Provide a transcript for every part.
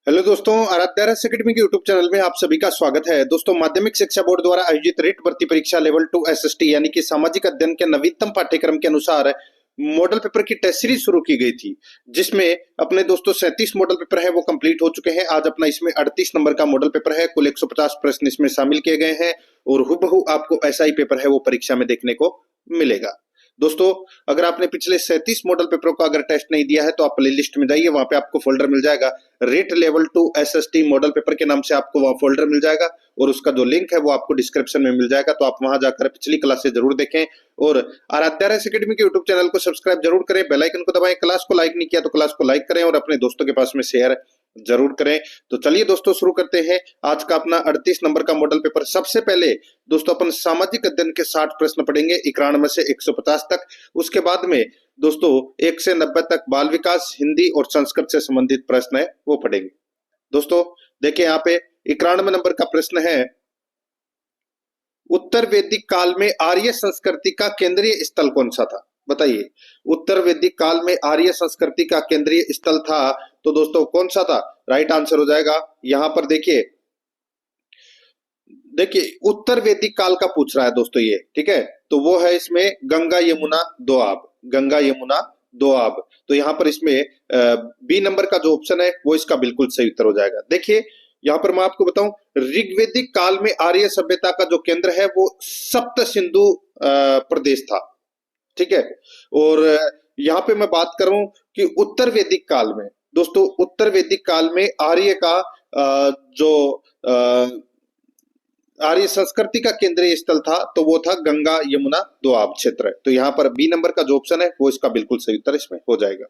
Hello दोस्तों, Aaradhya academy के YouTube channel में आप सभी का स्वागत है। दोस्तों, माध्यमिक शिक्षा बोर्ड द्वारा आयोजित रेट भर्ती परीक्षा लेवल 2 एसएसटी यानी कि सामाजिक अध्ययन के नवीनतम पाठ्यक्रम के अनुसार मॉडल पेपर की टेस्ट सीरीज शुरू की गई थी, जिसमें अपने दोस्तों 37 मॉडल पेपर है वो कंप्लीट हो चुके हैं। आज अपना इसमें 38 नंबर का मॉडल पेपर है। कुल 150 प्रश्न इसमें शामिल किए गए हैं और हूबहू आपको ऐसा ही पेपर है वो परीक्षा में देखने को मिलेगा। दोस्तों, अगर आपने पिछले 37 मॉडल पेपरों का अगर टेस्ट नहीं दिया है तो आप प्ले लिस्ट में जाइए, वहां पे आपको फोल्डर मिल जाएगा rate level 2 SST model paper के नाम से आपको वहां फोल्डर मिल जाएगा और उसका जो लिंक है वो आपको डिस्क्रिप्शन में मिल जाएगा। तो आप वहां जाकर पिछली क्लास से जरूर देखें और आराध्या अकेडमी के यूट्यूब चैनल को सब्सक्राइब जरूर करें, बेल आइकन को दबाएं। क्लास को लाइक नहीं किया तो क्लास को लाइक करें और अपने दोस्तों के पास में शेयर जरूर करें। तो चलिए दोस्तों, शुरू करते हैं आज का अपना 38 नंबर का मॉडल पेपर। सबसे पहले दोस्तों अपन सामाजिक अध्ययन के 60 प्रश्न पढ़ेंगे 91 से 150 तक। उसके बाद में दोस्तों 1 से 90 तक बाल विकास, हिंदी और संस्कृत से संबंधित प्रश्न है वो पढ़ेंगे। दोस्तों देखिए, यहाँ पे 91 नंबर का प्रश्न है, उत्तर वैदिक काल में आर्य संस्कृति का केंद्रीय स्थल कौन सा था? बताइए, उत्तर वैदिक काल में आर्य संस्कृति का केंद्रीय स्थल था तो दोस्तों कौन सा था? राइट आंसर हो जाएगा यहां पर देखिए उत्तर वैदिक काल का पूछ रहा है दोस्तों ये, ठीक है। तो वो है इसमें गंगा यमुना दोआब, गंगा यमुना दोआब। तो यहाँ पर इसमें बी नंबर का जो ऑप्शन है वो इसका बिल्कुल सही उत्तर हो जाएगा। देखिए यहाँ पर मैं आपको बताऊं, ऋग्वैदिक काल में आर्य सभ्यता का जो केंद्र है वो सप्त सिंधु प्रदेश था, ठीक है। और यहाँ पे मैं बात करूं कि उत्तर वैदिक काल में दोस्तों, उत्तर वैदिक काल में आर्य का जो आर्य संस्कृति का केंद्रीय स्थल था तो वो था गंगा यमुना दोआब क्षेत्र। तो यहाँ पर बी नंबर का जो ऑप्शन है वो इसका बिल्कुल सही उत्तर इसमें हो जाएगा।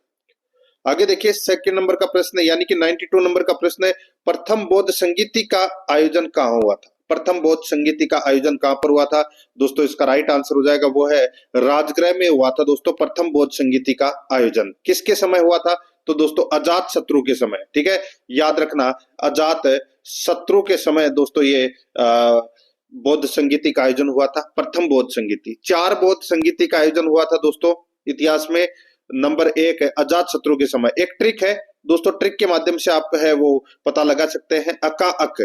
आगे देखिए, सेकंड नंबर का प्रश्न है यानी कि 92 नंबर का प्रश्न है, प्रथम बौद्ध संगीति का आयोजन कहाँ हुआ था? प्रथम बौद्ध संगीति का आयोजन कहां पर हुआ था? दोस्तों इसका राइट आंसर हो जाएगा वो है राजगृह में हुआ था। दोस्तों प्रथम बौद्ध संगीति का आयोजन किसके समय हुआ था? तो दोस्तों अजात शत्रु के समय, ठीक है, याद रखना अजात शत्रु के समय दोस्तों ये बौद्ध संगीति का आयोजन हुआ था, प्रथम बौद्ध संगीति। 4 बौद्ध संगीति का आयोजन हुआ था दोस्तों इतिहास में। नंबर 1 है अजात शत्रु के समय। एक ट्रिक है दोस्तों, ट्रिक के माध्यम से आप है वो पता लगा सकते हैं, अका अक,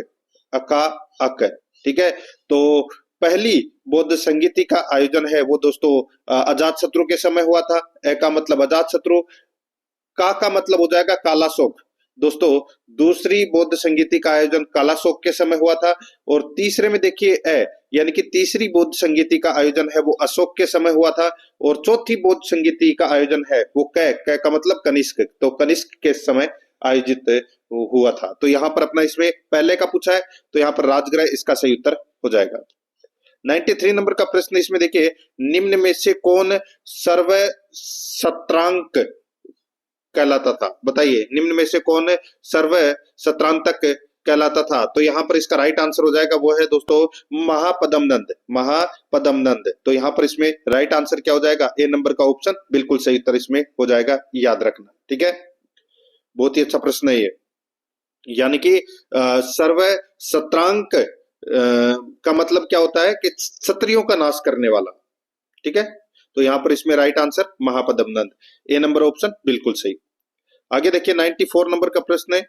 अका अक, ठीक है। तो पहली बौद्ध संगीति का आयोजन है वो दोस्तों अजात शत्रु के समय हुआ था। ए का मतलब अजात शत्रु, का मतलब हो जाएगा कालाशोक। दोस्तों दूसरी बौद्ध संगीति का आयोजन कालाशोक के समय हुआ था। और तीसरे में देखिए ए, यानी कि तीसरी बौद्ध संगीति का आयोजन है वो अशोक के समय हुआ था। और चौथी बौद्ध संगीति का आयोजन है वो कै का मतलब कनिष्क, तो कनिष्क के समय आयोजित हुआ था। तो यहाँ पर अपना इसमें पहले का पूछा है तो यहाँ पर राजगृह इसका सही उत्तर हो जाएगा। 93 नंबर का प्रश्न इसमें देखिए, निम्न में से कौन सर्व शत्रांक कहलाता था? बताइए, निम्न में से कौन सर्व शत्रांतक कहलाता था? तो यहाँ पर इसका राइट आंसर हो जाएगा वो है दोस्तों महापद्मनंद, महापद्मनंद। तो यहाँ पर इसमें राइट आंसर क्या हो जाएगा? ए नंबर का ऑप्शन बिल्कुल सही उत्तर इसमें हो जाएगा, याद रखना, ठीक है। बहुत ही अच्छा प्रश्न है ये, यानी कि सर्व शत्रांक का मतलब क्या होता है कि क्षत्रियों का नाश करने वाला, ठीक है। तो यहां पर इसमें राइट आंसर महापद्मनंद, ए नंबर ऑप्शन बिल्कुल सही। आगे देखिए 94 नंबर का प्रश्न है,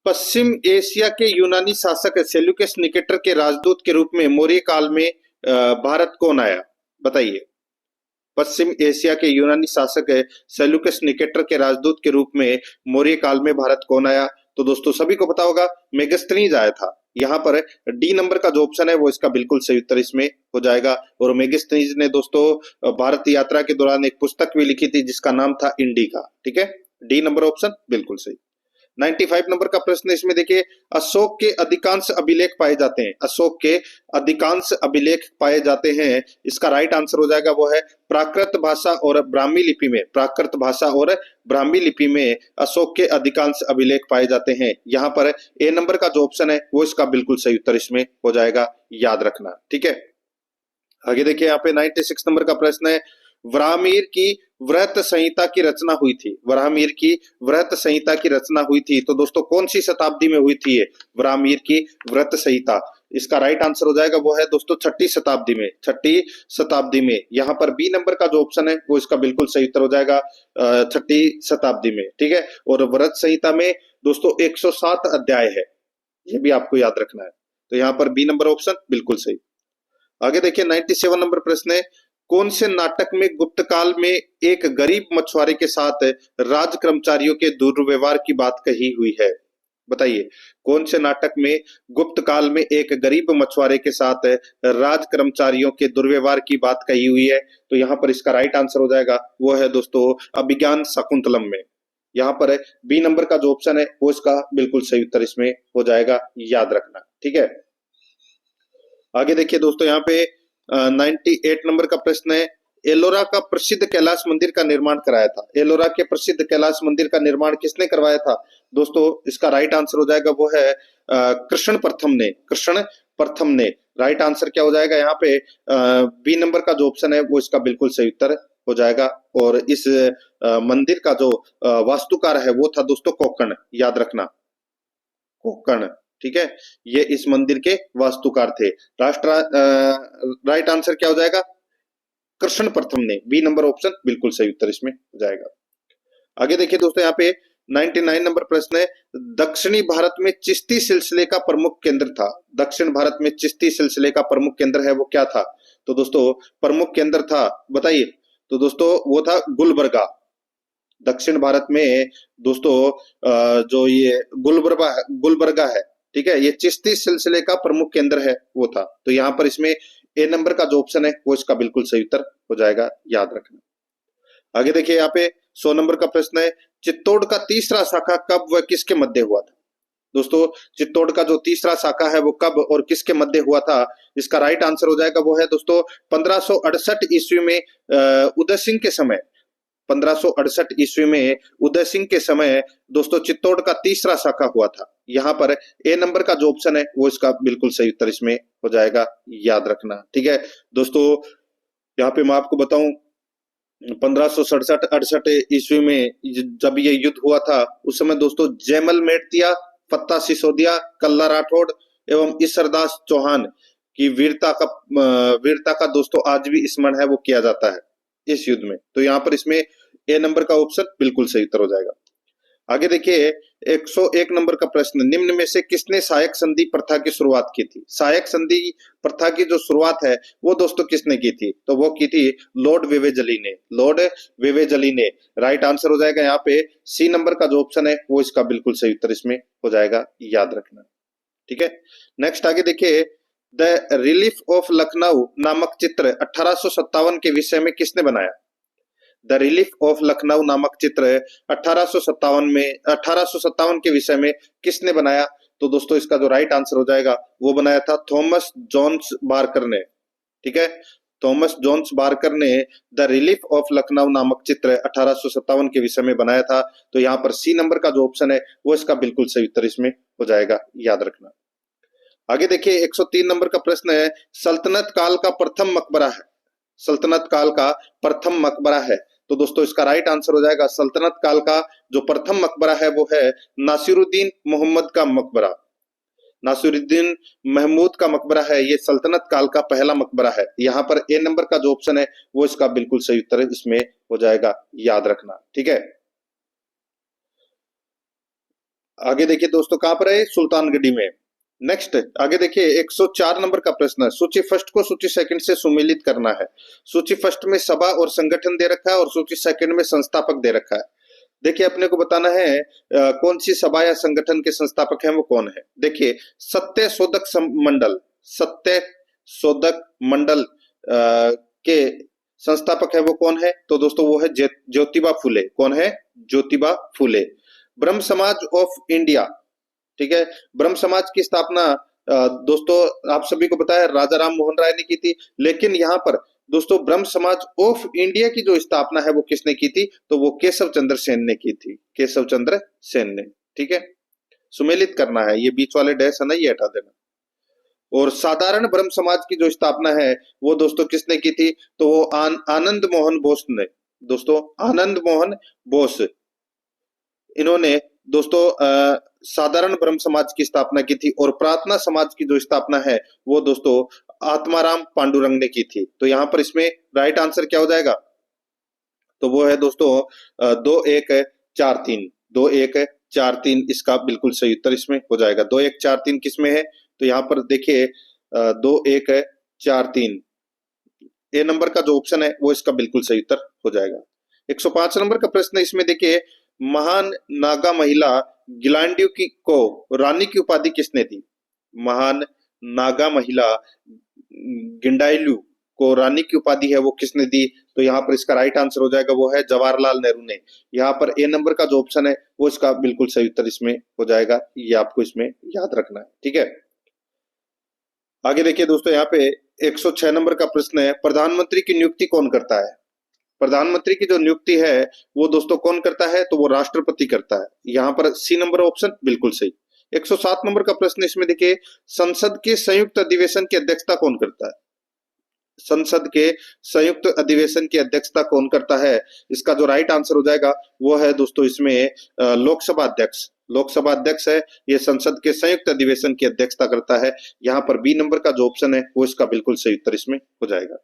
पश्चिम एशिया के यूनानी शासक सेल्यूकस निकेटर के राजदूत के रूप में मौर्य काल में भारत कौन आया? बताइए, पश्चिम एशिया के यूनानी शासक सेल्यूकस निकेटर के राजदूत के रूप में मौर्य काल में भारत कौन आया? तो दोस्तों सभी को पता होगा मेगस्थनीज आया था। यहाँ पर डी नंबर का जो ऑप्शन है वो इसका बिल्कुल सही उत्तर इसमें हो जाएगा। और मेगस्थनीज ने दोस्तों भारत यात्रा के दौरान एक पुस्तक भी लिखी थी जिसका नाम था इंडिका, ठीक है। डी नंबर ऑप्शन बिल्कुल सही। 95 नंबर का प्रश्न इसमें देखिए, अशोक के अधिकांश अभिलेख पाए जाते हैं, अशोक के अधिकांश अभिलेख पाए जाते हैं, इसका राइट आंसर हो जाएगा वो है प्राकृत भाषा और ब्राह्मी लिपि में, प्राकृत भाषा और ब्राह्मी लिपि में अशोक के अधिकांश अभिलेख पाए जाते हैं। यहाँ पर ए नंबर का जो ऑप्शन है वो इसका बिल्कुल सही उत्तर इसमें हो जाएगा, याद रखना, ठीक है। आगे देखिए यहाँ पे 96 नंबर का प्रश्न है, वराहमिहिर की वृहत संहिता की रचना हुई थी, वराहमिहिर की वृहत संहिता की रचना हुई थी तो दोस्तों कौन सी शताब्दी में हुई थी ये वराहमिहिर की वृहत संहिता? इसका राइट आंसर हो जाएगा वो है दोस्तों 6ठी शताब्दी में, 6ठी शताब्दी में। यहाँ पर बी नंबर का जो ऑप्शन है वो इसका बिल्कुल सही उत्तर हो जाएगा 6ठी शताब्दी में, ठीक है। और वृहत संहिता में दोस्तों 107 अध्याय है, ये भी आपको याद रखना है। तो यहाँ पर बी नंबर ऑप्शन बिल्कुल सही। आगे देखिए 97 नंबर प्रश्न है, कौन से नाटक में गुप्त काल में एक गरीब मछुआरे के साथ राज कर्मचारियों के दुर्व्यवहार की बात कही हुई है? बताइए, कौन से नाटक में गुप्त काल में एक गरीब मछुआरे के साथ राज कर्मचारियों के दुर्व्यवहार की बात कही हुई है? तो यहाँ पर इसका राइट आंसर हो जाएगा, वो है दोस्तों अभिज्ञान शाकुंतलम में। यहाँ पर बी नंबर का जो ऑप्शन है वो इसका बिल्कुल सही उत्तर इसमें हो जाएगा, याद रखना, ठीक है। आगे देखिए दोस्तों, यहाँ पे 98 नंबर का प्रश्न है, एलोरा का प्रसिद्ध कैलाश मंदिर का निर्माण कराया था। एलोरा के प्रसिद्ध कैलाश मंदिर का निर्माण किसने करवाया था? दोस्तों इसका राइट आंसर हो जाएगा, वो है कृष्ण प्रथम ने। कृष्ण प्रथम ने। राइट आंसर क्या हो जाएगा यहाँ पे? बी नंबर का जो ऑप्शन है वो इसका बिल्कुल सही उत्तर हो जाएगा। और इस मंदिर का जो वास्तुकार है वो था दोस्तों कोकण, याद रखना, कोकण, ठीक है। ये इस मंदिर के वास्तुकार थे। राइट आंसर क्या हो जाएगा? कृष्ण प्रथम ने। बी नंबर ऑप्शन बिल्कुल सही उत्तर इसमें हो जाएगा। आगे देखिए दोस्तों, यहाँ पे 99 नंबर प्रश्न है, दक्षिणी भारत में चिश्ती सिलसिले का प्रमुख केंद्र था। दक्षिण भारत में चिश्ती सिलसिले का प्रमुख केंद्र है वो क्या था? तो दोस्तों प्रमुख केंद्र था, बताइए। तो दोस्तों वो था गुलबर्गा। दक्षिण भारत में दोस्तों जो ये गुलबर्गा है, ठीक है, ये चिश्ती सिलसिले का प्रमुख केंद्र है वो था। तो यहाँ पर इसमें ए नंबर का जो ऑप्शन है वो इसका बिल्कुल सही उत्तर हो जाएगा, याद रखना। आगे देखिए यहाँ पे 100 नंबर का प्रश्न है, चित्तौड़ का तीसरा शाखा कब व किसके मध्य हुआ था? दोस्तों चित्तौड़ का जो तीसरा शाखा है वो कब और किसके मध्य हुआ था? इसका राइट आंसर हो जाएगा, वो है दोस्तों 1568 ईस्वी में उदय सिंह के समय। 1568 ईस्वी में उदय सिंह के समय दोस्तों चित्तौड़ का तीसरा शाखा हुआ था। यहाँ पर ए नंबर का जो ऑप्शन है वो इसका बिल्कुल सही उत्तर इसमें हो जाएगा, याद रखना, ठीक है। दोस्तों यहाँ पे मैं आपको बताऊं, 1567-68 ईस्वी में जब ये युद्ध हुआ था उस समय दोस्तों जयमल मेड़तिया, फत्ता सिसोदिया, कल्ला राठौड़ एवं ईश्वरदास चौहान की वीरता का दोस्तों आज भी स्मरण है वो किया जाता है इस युद्ध में। तो यहाँ पर इसमें ए नंबर का ऑप्शन बिल्कुल सही उत्तर हो जाएगा। आगे देखिए 101 नंबर का प्रश्न, निम्न में से किसने सहायक संधि प्रथा की शुरुआत की थी? सहायक संधि प्रथा की जो शुरुआत है वो दोस्तों किसने की थी? तो वो की थी लॉर्ड वेवेजली ने। लॉर्ड वेवेजली ने। राइट आंसर हो जाएगा यहाँ पे सी नंबर का जो ऑप्शन है वो इसका बिल्कुल सही उत्तर इसमें हो जाएगा, याद रखना, ठीक है। नेक्स्ट आगे देखिए, द रिलीफ ऑफ लखनऊ नामक चित्र 1857 के विषय में किसने बनाया? द रिलीफ ऑफ लखनऊ नामक चित्र 1857 के विषय में किसने बनाया? तो दोस्तों इसका जो राइट आंसर हो जाएगा वो बनाया था थॉमस जॉन्स बार्कर ने, ठीक है। थॉमस जॉन्स बार्कर ने द रिलीफ ऑफ लखनऊ नामक चित्र 1857 के विषय में बनाया था। तो यहाँ पर सी नंबर का जो ऑप्शन है वो इसका बिल्कुल सही उत्तर इसमें हो जाएगा, याद रखना। आगे देखिए 103 नंबर का प्रश्न है, सल्तनत काल का प्रथम मकबरा है। सल्तनत काल का प्रथम मकबरा है। तो दोस्तों इसका राइट आंसर हो जाएगा, सल्तनत काल का जो प्रथम मकबरा है वो है नासिरुद्दीन मोहम्मद का मकबरा। नासिरुद्दीन महमूद का मकबरा है, ये सल्तनत काल का पहला मकबरा है। यहाँ पर ए नंबर का जो ऑप्शन है वो इसका बिल्कुल सही उत्तर इसमें हो जाएगा, याद रखना, ठीक है। आगे देखिए दोस्तों, कहां पर है? सुल्तानगढ़ी में। नेक्स्ट आगे देखिए 104 नंबर का प्रश्न है, सूची फर्स्ट को सूची सेकंड से सुमेलित करना है। सूची फर्स्ट में सभा और संगठन दे रखा है और सूची सेकंड में संस्थापक दे रखा है। देखिए अपने को बताना है कौन सी सभा या संगठन के संस्थापक हैं वो कौन है। देखिए सत्य शोधक मंडल, सत्य शोधक मंडल के संस्थापक है वो कौन है? तो दोस्तों वो है ज्योतिबा फुले। कौन है? ज्योतिबा फुले। ब्रह्म समाज ऑफ इंडिया, ठीक है। ब्रह्म समाज की स्थापना दोस्तों आप सभी को पता है राजा राम मोहन राय ने की थी, लेकिन यहाँ पर दोस्तों ब्रह्म समाज ऑफ इंडिया की जो स्थापना है वो किसने की थी? तो वो केशव चंद्र सेन ने की थी। केशव चंद्र सेन ने, ठीक है। सुमेलित करना है, ये बीच वाले डैश है ना ये हटा देना। और साधारण ब्रह्म समाज की जो स्थापना है वो दोस्तों किसने की थी? तो वो आनंद मोहन बोस ने। दोस्तों आनंद मोहन बोस, इन्होंने दोस्तों साधारण ब्रह्म समाज की स्थापना की थी। और प्रार्थना समाज की जो स्थापना है वो दोस्तों आत्माराम पांडुरंग ने की थी। तो यहाँ पर इसमें राइट आंसर क्या हो जाएगा? तो वो है दोस्तों 2143 4 3 इसका बिल्कुल सही उत्तर इसमें हो जाएगा। 2 1 4 3 किस में है? तो यहाँ पर देखिए 2 1 4 3 ए नंबर का जो ऑप्शन है वो इसका बिल्कुल सही उत्तर हो जाएगा। 105 नंबर का प्रश्न है, इसमें देखिए महान नागा महिला गिलांडियो की को रानी की उपाधि किसने दी? महान नागा महिला गिंडाइलू को रानी की उपाधि है वो किसने दी? तो यहाँ पर इसका राइट आंसर हो जाएगा वो है जवाहरलाल नेहरू ने। यहाँ पर ए नंबर का जो ऑप्शन है वो इसका बिल्कुल सही उत्तर इसमें हो जाएगा, ये आपको इसमें याद रखना है, ठीक है। आगे देखिए दोस्तों, यहाँ पे 106 नंबर का प्रश्न है, प्रधानमंत्री की नियुक्ति कौन करता है? प्रधानमंत्री की जो नियुक्ति है वो दोस्तों कौन करता है? तो वो राष्ट्रपति करता है। यहाँ पर सी नंबर ऑप्शन बिल्कुल सही। 107 नंबर का प्रश्न, इसमें देखिए संसद के संयुक्त अधिवेशन की अध्यक्षता कौन करता है? संसद के संयुक्त अधिवेशन की अध्यक्षता कौन करता है? इसका जो राइट आंसर हो जाएगा वो है दोस्तों इसमें लोकसभा अध्यक्ष। लोकसभा अध्यक्ष है, ये संसद के संयुक्त अधिवेशन की अध्यक्षता करता है। यहाँ पर बी नंबर का जो ऑप्शन है वो इसका बिल्कुल सही उत्तर इसमें हो जाएगा।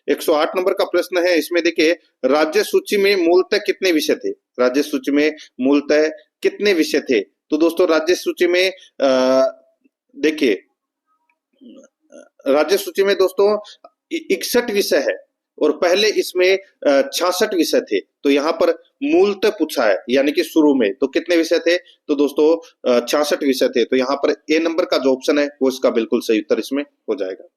108 नंबर का प्रश्न है, इसमें देखिए राज्य सूची में मूलतः कितने विषय थे? राज्य सूची में मूलतः कितने विषय थे? तो दोस्तों राज्य सूची में देखिए राज्य सूची में दोस्तों 61 विषय है और पहले इसमें 66 विषय थे। तो यहाँ पर मूलतः पूछा है, यानी कि शुरू में तो कितने विषय थे? तो दोस्तों 66 विषय थे। तो यहाँ पर ए नंबर का जो ऑप्शन है वो इसका बिल्कुल सही उत्तर इसमें हो जाएगा।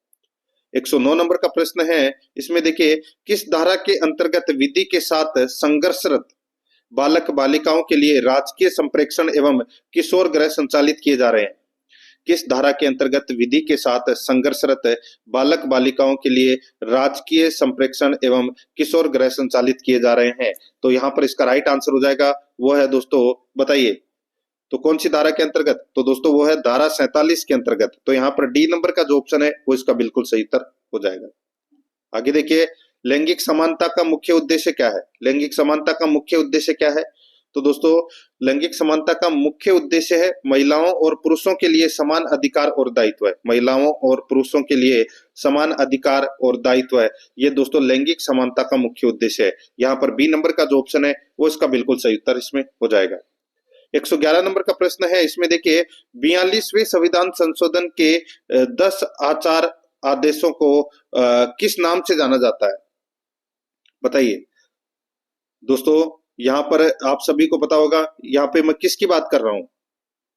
109 नंबर का प्रश्न है, इसमें देखिए किस धारा के अंतर्गत विधि के साथ संघर्षरत बालक बालिकाओं के लिए राजकीय संप्रेक्षण एवं किशोर गृह संचालित किए जा रहे हैं? किस धारा के अंतर्गत विधि के साथ संघर्षरत बालक बालिकाओं के लिए राजकीय संप्रेक्षण एवं किशोर गृह संचालित किए जा रहे हैं? तो यहाँ पर इसका राइट आंसर हो जाएगा वो है दोस्तों, बताइए तो कौन सी धारा के अंतर्गत? तो दोस्तों वो है धारा 47 के अंतर्गत। तो यहाँ पर डी नंबर का जो ऑप्शन है वो इसका बिल्कुल सही उत्तर हो जाएगा। आगे देखिए लैंगिक समानता का मुख्य उद्देश्य क्या है? लैंगिक समानता का मुख्य उद्देश्य क्या है? तो दोस्तों लैंगिक समानता का मुख्य उद्देश्य है महिलाओं और पुरुषों के लिए समान अधिकार और दायित्व है। महिलाओं और पुरुषों के लिए समान अधिकार और दायित्व है, ये दोस्तों लैंगिक समानता का मुख्य उद्देश्य है। यहाँ पर बी नंबर का जो ऑप्शन है वो इसका बिल्कुल सही उत्तर इसमें हो जाएगा। 111 नंबर का प्रश्न है, इसमें देखिए 42वें संविधान संशोधन के 10 आचार आदेशों को किस नाम से जाना जाता है? बताइए दोस्तों, यहाँ पर आप सभी को पता होगा यहाँ पे मैं किसकी बात कर रहा हूं।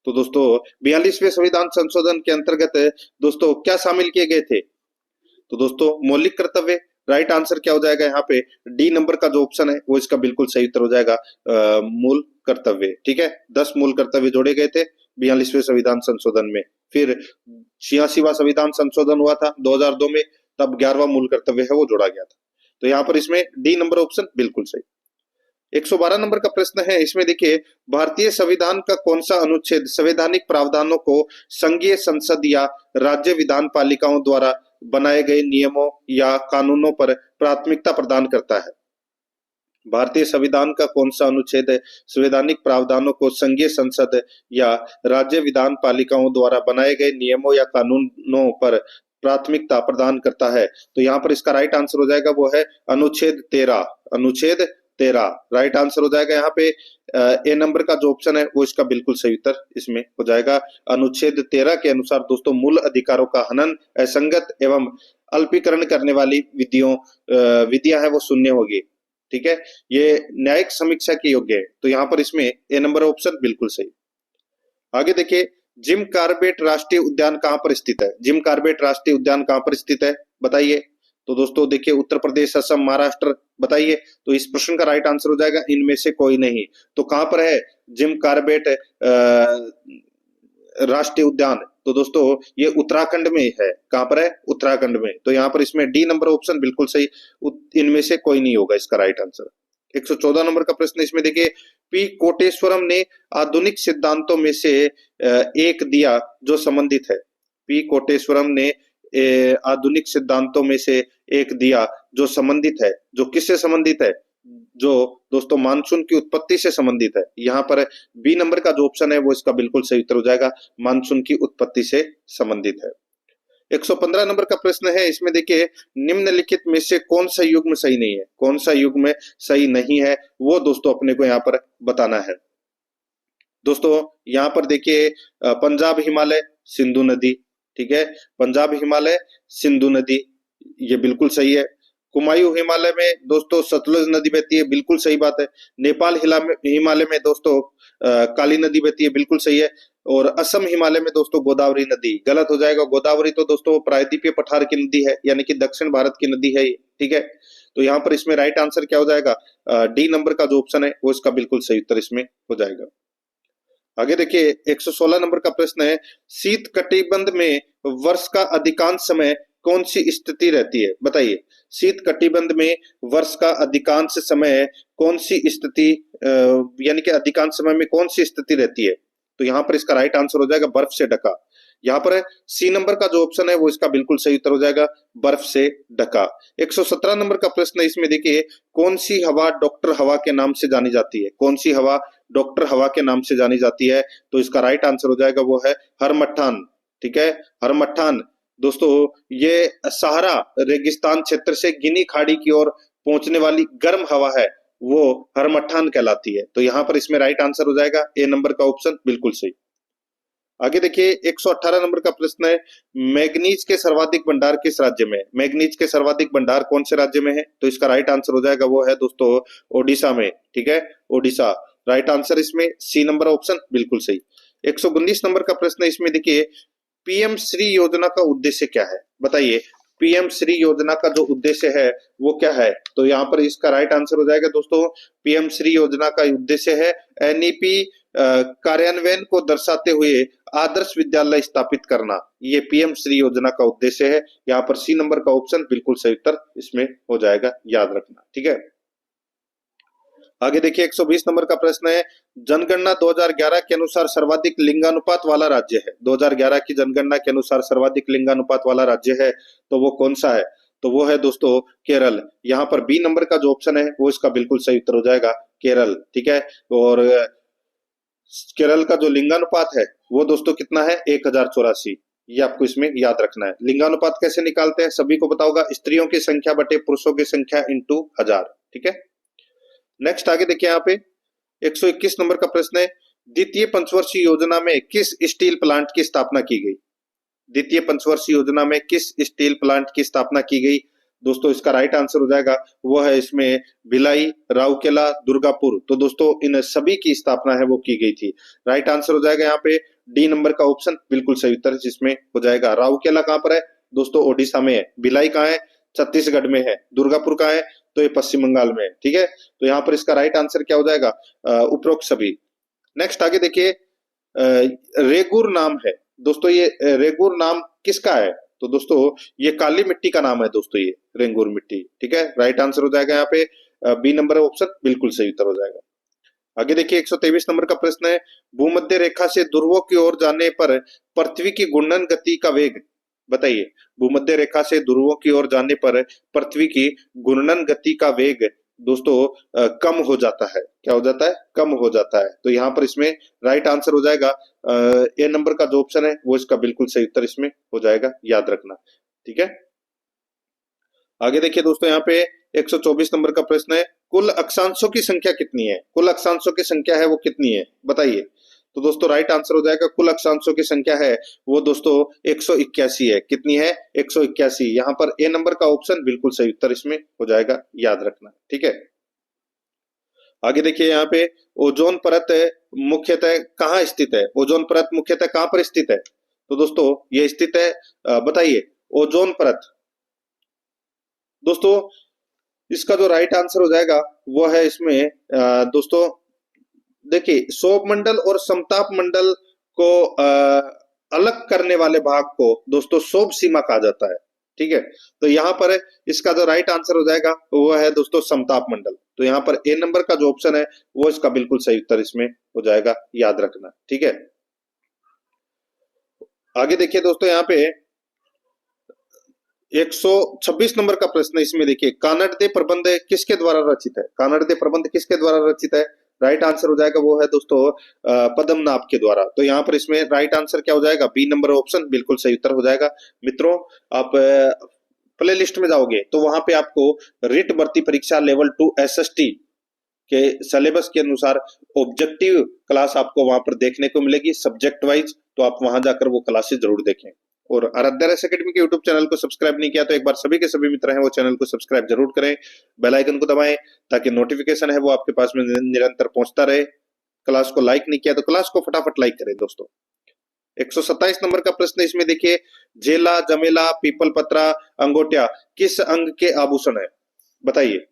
तो दोस्तों 42वें संविधान संशोधन के अंतर्गत दोस्तों क्या शामिल किए गए थे? तो दोस्तों मौलिक कर्तव्य। राइट आंसर क्या हो जाएगा? यहाँ पे डी नंबर का जो ऑप्शन है वो इसका बिल्कुल सही उत्तर हो जाएगा, मूल कर्तव्य, ठीक है। 10 मूल कर्तव्य जोड़े गए थे 42वें संविधान संशोधन में। फिर 86वां संविधान संशोधन हुआ था 2002 में, तब 11वां मूल कर्तव्य है वो जोड़ा गया था। तो यहाँ पर इसमें डी नंबर ऑप्शन बिल्कुल सही। 112 नंबर का प्रश्न है, इसमें देखिए भारतीय संविधान का कौन सा अनुच्छेद संवैधानिक प्रावधानों को संघीय संसद या राज्य विधान पालिकाओं द्वारा बनाए गए नियमों या कानूनों पर प्राथमिकता प्रदान करता है? भारतीय संविधान का कौन सा अनुच्छेद संवैधानिक प्रावधानों को संघीय संसद या राज्य विधान पालिकाओं द्वारा बनाए गए नियमों या कानूनों पर प्राथमिकता प्रदान करता है? तो यहाँ पर इसका राइट आंसर हो जाएगा वो है अनुच्छेद 13। अनुच्छेद 13 राइट आंसर हो जाएगा। यहाँ पे ए नंबर का जो ऑप्शन है वो इसका बिल्कुल सही उत्तर इसमें हो जाएगा। अनुच्छेद 13 के अनुसार दोस्तों मूल अधिकारों का हनन, असंगत एवं अल्पीकरण करने वाली विधियां है वो शून्य होगी, ठीक है। ये न्यायिक समीक्षा के योग्य है। तो यहाँ पर इसमें ए नंबर ऑप्शन बिल्कुल सही। आगे देखिए जिम कॉर्बेट राष्ट्रीय उद्यान कहाँ पर स्थित है? जिम कॉर्बेट राष्ट्रीय उद्यान कहाँ पर स्थित है बताइए। तो दोस्तों देखिए उत्तर प्रदेश, असम, महाराष्ट्र, बताइए। तो इस प्रश्न का राइट आंसर हो जाएगा इनमें से कोई नहीं। तो कहां पर है जिम कॉर्बेट राष्ट्रीय उद्यान? तो दोस्तों ये उत्तराखंड में है। कहां पर है? उत्तराखंड में। तो यहाँ पर इसमें डी नंबर ऑप्शन बिल्कुल सही, इनमें से कोई नहीं होगा इसका राइट आंसर। 114 नंबर का प्रश्न, इसमें देखिए पी कोटेश्वरम ने आधुनिक सिद्धांतों में से एक दिया जो संबंधित है। पी कोटेश्वरम ने आधुनिक सिद्धांतों में से एक दिया जो संबंधित है, जो किससे संबंधित है? जो दोस्तों मानसून की उत्पत्ति से संबंधित है। यहाँ पर बी नंबर का जो ऑप्शन है वो इसका बिल्कुल सही उत्तर हो जाएगा, मानसून की उत्पत्ति से संबंधित है। 115 नंबर का प्रश्न है, इसमें देखिए निम्नलिखित में से कौन सा युग्म सही नहीं है? कौन सा युग्म सही नहीं है वो दोस्तों अपने को यहाँ पर बताना है। दोस्तों यहाँ पर देखिए पंजाब हिमालय सिंधु नदी, ठीक है, पंजाब हिमालय सिंधु नदी, ये बिल्कुल सही है। कुमायूं हिमालय में दोस्तों सतलुज नदी बहती है, बिल्कुल सही बात है। नेपाल हिमालय में दोस्तों काली नदी बहती है, बिल्कुल सही है। और असम हिमालय में दोस्तों गोदावरी नदी, गलत हो जाएगा। गोदावरी तो दोस्तों प्रायद्वीपीय पठार की नदी है, यानी कि दक्षिण भारत की नदी है ये, ठीक है। तो यहाँ पर इसमें राइट आंसर क्या हो जाएगा, डी नंबर का जो ऑप्शन है वो इसका बिल्कुल सही उत्तर इसमें हो जाएगा। आगे देखिए 116 नंबर का प्रश्न है, शीत कटिबंध में वर्ष का अधिकांश समय कौन सी स्थिति रहती है, बताइए। शीत कटिबंध में वर्ष का अधिकांश समय कौन सी स्थिति, यानी कि अधिकांश समय में कौन सी स्थिति रहती है, तो यहाँ पर इसका राइट आंसर हो जाएगा बर्फ से ढका। यहाँ पर सी नंबर का जो ऑप्शन है वो इसका बिल्कुल सही उत्तर हो जाएगा, बर्फ से ढका। 117 नंबर का प्रश्न है, इसमें देखिए कौन सी हवा डॉक्टर हवा के नाम से जानी जाती है, कौन सी हवा डॉक्टर हवा के नाम से जानी जाती है, तो इसका राइट आंसर हो जाएगा वो है हरमट्टान, ठीक है, हरमट्टान। दोस्तों ये सहारा रेगिस्तान क्षेत्र से गिनी खाड़ी की ओर पहुंचने वाली गर्म हवा है, वो हरमट्टान कहलाती है। तो यहाँ पर इसमें राइट आंसर हो जाएगा ए नंबर का ऑप्शन बिल्कुल सही। आगे देखिए 118 नंबर का प्रश्न है, मैग्नीज के सर्वाधिक भंडार किस राज्य में है, मैग्नीज के सर्वाधिक भंडार कौन से राज्य में है, तो इसका राइट आंसर हो जाएगा वो है दोस्तों ओडिशा में, ठीक है, ओडिशा। राइट आंसर इसमें सी नंबर ऑप्शन बिल्कुल सही। 119 नंबर का प्रश्न है, इसमें देखिए पीएम श्री योजना का उद्देश्य क्या है, बताइए। पीएम श्री योजना का जो उद्देश्य है वो क्या है, तो यहाँ पर इसका राइट आंसर हो जाएगा दोस्तों, पीएम श्री योजना का उद्देश्य है एनईपी कार्यान्वयन को दर्शाते हुए आदर्श विद्यालय स्थापित करना, ये पीएम श्री योजना का उद्देश्य है। यहाँ पर सी नंबर का ऑप्शन बिल्कुल सही उत्तर इसमें हो जाएगा, याद रखना, ठीक है। आगे देखिए 120 नंबर का प्रश्न है, जनगणना 2011 के अनुसार सर्वाधिक लिंगानुपात वाला राज्य है, 2011 की जनगणना के अनुसार सर्वाधिक लिंगानुपात वाला राज्य है, तो वो कौन सा है, तो वो है दोस्तों केरल। यहाँ पर बी नंबर का जो ऑप्शन है वो इसका बिल्कुल सही उत्तर हो जाएगा, केरल, ठीक है। और केरल का जो लिंगानुपात है वो दोस्तों कितना है, 1084, ये आपको इसमें याद रखना है। लिंगानुपात कैसे निकालते हैं सभी को पता होगा, स्त्रियों की संख्या बटे पुरुषों की संख्या इंटू 1000, ठीक है। नेक्स्ट आगे देखिए यहाँ पे 121 नंबर का प्रश्न है, द्वितीय पंचवर्षीय योजना में किस स्टील प्लांट की स्थापना की गई, द्वितीय पंचवर्षीय योजना में किस स्टील प्लांट की स्थापना की गई, दोस्तों इसका राइट आंसर हो जाएगा वो है इसमें भिलाई, राउरकेला, दुर्गापुर। तो दोस्तों इन सभी की स्थापना है वो की गई थी। राइट आंसर हो जाएगा यहाँ पे डी नंबर का ऑप्शन बिल्कुल सही उत्तर जिसमें हो जाएगा। राउरकेला कहाँ पर है दोस्तों, ओडिशा में है। भिलाई कहाँ है, छत्तीसगढ़ में है। दुर्गापुर कहाँ है, तो ये पश्चिम बंगाल में है, ठीक है। तो यहाँ पर इसका राइट आंसर क्या हो जाएगा, उपरोक्त सभी। नेक्स्ट आगे देखिए रेगुर नाम है दोस्तों, ये रेगुर नाम किसका है, तो दोस्तों ये काली मिट्टी का नाम है दोस्तों, ये रेंगुर मिट्टी, ठीक है। राइट आंसर हो जाएगा यहाँ पे बी नंबर ऑप्शन बिल्कुल सही उत्तर हो जाएगा। आगे देखिए 123 नंबर का प्रश्न है, भूमध्य रेखा से ध्रुवों की ओर जाने पर पृथ्वी की घूर्णन गति का वेग, बताइए। भूमध्य रेखा से ध्रुवों की ओर जाने पर पृथ्वी की घूर्णन गति का वेग दोस्तों कम हो जाता है, क्या हो जाता है, कम हो जाता है। तो यहाँ पर इसमें राइट आंसर हो जाएगा ए नंबर का जो ऑप्शन है वो इसका बिल्कुल सही उत्तर इसमें हो जाएगा, याद रखना, ठीक है। आगे देखिए दोस्तों यहाँ पे 124 नंबर का प्रश्न है, कुल अक्षांशों की संख्या कितनी है, कुल अक्षांशों की संख्या है वो कितनी है, बताइए। तो दोस्तों राइट आंसर हो जाएगा कुल अक्षांशों की संख्या है वो दोस्तों 181 है, कितनी है, 181। यहाँ पर ए नंबर का ऑप्शन बिल्कुल सही उत्तर इसमें हो जाएगा, याद रखना, ठीक है। आगे देखिए यहाँ पे ओजोन परत मुख्यतः कहाँ स्थित है, ओजोन परत मुख्यतः कहाँ पर स्थित है, तो दोस्तों ये स्थित है, बताइए ओजोन परत। दोस्तों इसका जो राइट आंसर हो जाएगा वो है इसमें दोस्तों देखिए सौभ मंडल और समताप मंडल को अलग करने वाले भाग को दोस्तों सौभ सीमा कहा जाता है, ठीक है। तो यहाँ पर इसका जो राइट आंसर हो जाएगा वो है दोस्तों समताप मंडल। तो यहाँ पर ए नंबर का जो ऑप्शन है वो इसका बिल्कुल सही उत्तर इसमें हो जाएगा, याद रखना, ठीक है। आगे देखिए दोस्तों यहाँ पे 126 नंबर का प्रश्न, इसमें देखिए कानड़ प्रबंध किसके द्वारा रचित है, कानड़ प्रबंध किसके द्वारा रचित है, राइट आंसर हो जाएगा वो है दोस्तों पद्मनाभ के द्वारा। तो यहाँ पर इसमें राइट आंसर क्या हो जाएगा, बी नंबर ऑप्शन बिल्कुल सही उत्तर हो जाएगा। मित्रों आप प्ले लिस्ट में जाओगे तो वहां पे आपको रिट भर्ती परीक्षा लेवल 2 SST के सिलेबस के अनुसार ऑब्जेक्टिव क्लास आपको वहां पर देखने को मिलेगी सब्जेक्ट वाइज, तो आप वहां जाकर वो क्लासेस जरूर देखें। और आराध्या रेस एकेडमी के यूट्यूब चैनल को सब्सक्राइब नहीं किया तो एक बार सभी के सभी मित्र हैं वो चैनल को सब्सक्राइब जरूर करें, बेल आइकन को दबाएं ताकि नोटिफिकेशन है वो आपके पास में निरंतर पहुंचता रहे। क्लास को लाइक नहीं किया तो क्लास को फटाफट लाइक करें दोस्तों। 127 नंबर का प्रश्न इसमें देखिए, झेला, जमेला, पीपल पत्रा, अंगोटिया किस अंग के आभूषण है? बताइए,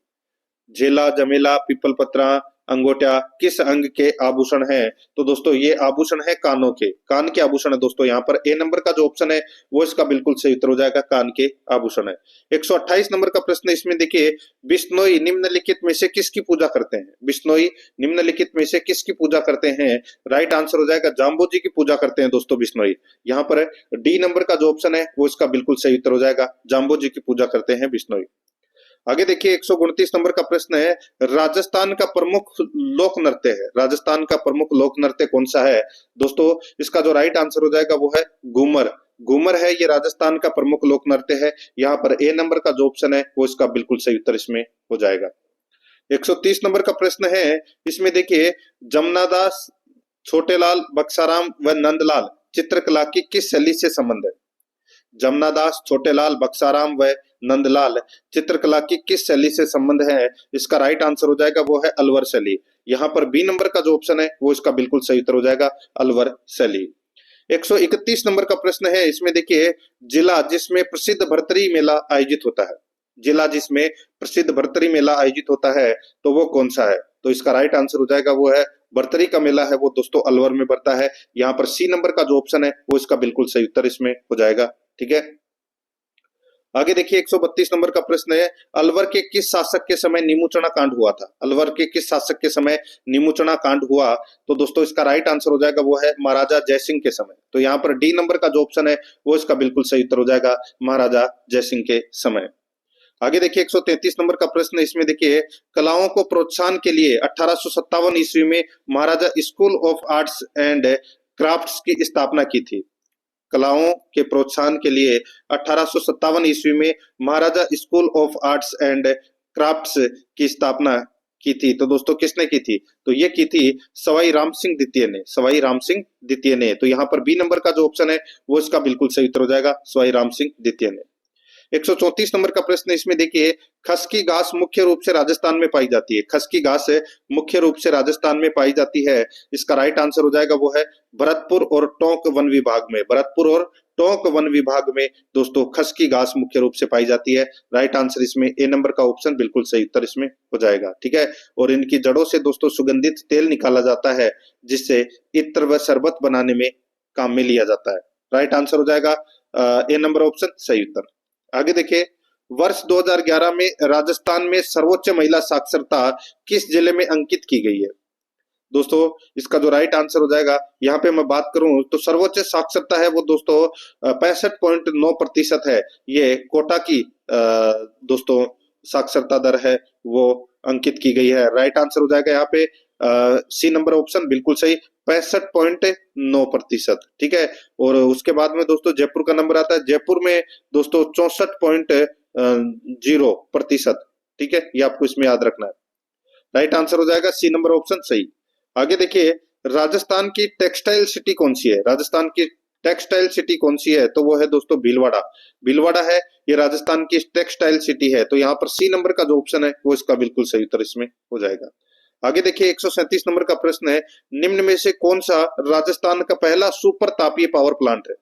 झेला, जमेला, पीपल पत्रा, अंगोटिया किस अंग के आभूषण हैं? तो दोस्तों ये आभूषण है कानों के, कान के आभूषण है दोस्तों। यहाँ पर ए नंबर का जो ऑप्शन है वो इसका बिल्कुल सही उत्तर हो जाएगा, कान के आभूषण है। 128 नंबर का प्रश्न इसमें देखिए, बिश्नोई निम्नलिखित में से किसकी पूजा करते हैं? बिश्नोई निम्नलिखित में से किसकी पूजा करते हैं? राइट आंसर हो जाएगा जाम्बो जी की पूजा करते हैं दोस्तों बिश्नोई। यहाँ पर डी नंबर का जो ऑप्शन है वो इसका बिल्कुल सही उत्तर हो जाएगा, जाम्बो जी की पूजा करते हैं बिश्नोई। आगे देखिए 129 नंबर का प्रश्न है, राजस्थान का प्रमुख लोक नृत्य है, राजस्थान का प्रमुख लोक नृत्य कौन सा है? दोस्तों इसका जो राइट आंसर हो जाएगा वो है घूमर। घूमर है ये राजस्थान का प्रमुख लोक नृत्य है। यहाँ पर ए नंबर का जो ऑप्शन है वो इसका बिल्कुल सही उत्तर इसमें हो जाएगा। 130 नंबर का प्रश्न है, इसमें देखिए, जमनादास, छोटेलाल, बक्साराम व नंदलाल चित्रकला की किस शैली से संबंध है? जमनादास, छोटेलाल, बक्साराम व नंदलाल चित्रकला की किस शैली से संबंध है? इसका राइट आंसर हो जाएगा वो है अलवर शैली। यहाँ पर बी नंबर का जो ऑप्शन है वो इसका बिल्कुल सही उत्तर हो जाएगा, अलवर शैली। 131 नंबर का प्रश्न है, इसमें देखिए, जिला जिसमें प्रसिद्ध भरतरी मेला आयोजित होता है, जिला जिसमें प्रसिद्ध भरतरी मेला आयोजित होता है तो वो कौन सा है? तो इसका राइट आंसर हो जाएगा वो है भरतरी का मेला है वो दोस्तों अलवर में पड़ता है। यहाँ पर सी नंबर का जो ऑप्शन है वो इसका बिल्कुल सही उत्तर इसमें हो जाएगा। ठीक है, आगे देखिए 132 नंबर का प्रश्न है, अलवर के किस शासक के समय नीमूचना कांड हुआ था? अलवर के किस शासक के समय नीमूचना कांड हुआ? तो दोस्तों इसका राइट आंसर हो जाएगा वो है महाराजा जयसिंह के समय। तो यहाँ पर डी नंबर का जो ऑप्शन है वो इसका बिल्कुल सही उत्तर हो जाएगा, महाराजा जयसिंह के समय। आगे देखिए 133 नंबर का प्रश्न, इसमें देखिए, कलाओं को प्रोत्साहन के लिए 1857 ईस्वी में Maharaja school of arts and crafts की स्थापना की थी। कलाओं के प्रोत्साहन के लिए 1857 ईस्वी में Maharaja school of arts and crafts की स्थापना की थी। तो दोस्तों किसने की थी? तो ये की थी सवाई राम सिंह द्वितीय ने, सवाई राम सिंह द्वितीय ने। तो यहाँ पर बी नंबर का जो ऑप्शन है वो इसका बिल्कुल सही उत्तर हो जाएगा, सवाई राम सिंह द्वितीय ने। 134 नंबर का प्रश्न, इसमें देखिए, खस की घास मुख्य रूप से राजस्थान में पाई जाती है, खस की घास मुख्य रूप से राजस्थान में पाई जाती है। इसका राइट आंसर हो जाएगा वो है भरतपुर और टोंक वन विभाग में, भरतपुर और टोंक वन विभाग में दोस्तों खस की घास मुख्य रूप से पाई जाती है। राइट आंसर इसमें ए नंबर का ऑप्शन बिल्कुल सही उत्तर इसमें हो जाएगा। ठीक है, और इनकी जड़ों से दोस्तों सुगंधित तेल निकाला जाता है जिससे इत्र व शरबत बनाने में काम में लिया जाता है। राइट आंसर हो जाएगा ए नंबर ऑप्शन सही उत्तर। आगे देखिए, वर्ष 2011 में राजस्थान में सर्वोच्च महिला साक्षरता किस जिले में अंकित की गई है? दोस्तों इसका जो राइट आंसर हो जाएगा, यहाँ पे मैं बात करूं तो सर्वोच्च साक्षरता है वो दोस्तों 65.9% है। ये कोटा की दोस्तों साक्षरता दर है वो अंकित की गई है। राइट आंसर हो जाएगा यहाँ पे सी नंबर ऑप्शन बिल्कुल सही, 65.9%। ठीक है, और उसके बाद में दोस्तों जयपुर का नंबर आता है, जयपुर में दोस्तों 64.0%। ठीक है, ये आपको इसमें याद रखना है। राइट आंसर हो जाएगा सी नंबर ऑप्शन सही। आगे देखिए, राजस्थान की टेक्सटाइल सिटी कौन सी है? राजस्थान की टेक्सटाइल सिटी कौन सी है? तो वो है दोस्तों भीलवाड़ा। भीलवाड़ा है ये राजस्थान की टेक्सटाइल सिटी है। तो यहाँ पर सी नंबर का जो ऑप्शन है वो इसका बिल्कुल सही उत्तर इसमें हो जाएगा। आगे देखिए 137 नंबर का प्रश्न है, निम्न में से कौन सा राजस्थान का पहला सुपर तापीय पावर प्लांट है?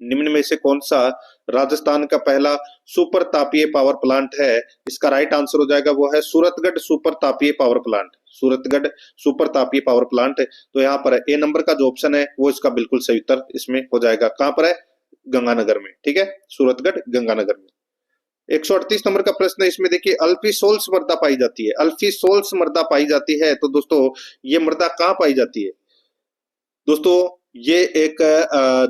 निम्न में से कौन सा राजस्थान का पहला सुपर तापीय पावर प्लांट है? इसका राइट आंसर हो जाएगा वो है सूरतगढ़ सुपर तापीय पावर प्लांट, सूरतगढ़ सुपर तापीय पावर प्लांट। तो यहाँ पर ए नंबर का जो ऑप्शन है वो इसका बिल्कुल सही उत्तर इसमें हो जाएगा। कहां पर है? गंगानगर में। ठीक है, सूरतगढ़ गंगानगर में। 138 नंबर का प्रश्न है, इसमें देखिए, अल्फीसोल्स मृदा पाई जाती है, अल्फीसोल्स मृदा पाई जाती है। तो दोस्तों ये मृदा कहाँ पाई जाती है? दोस्तों ये एक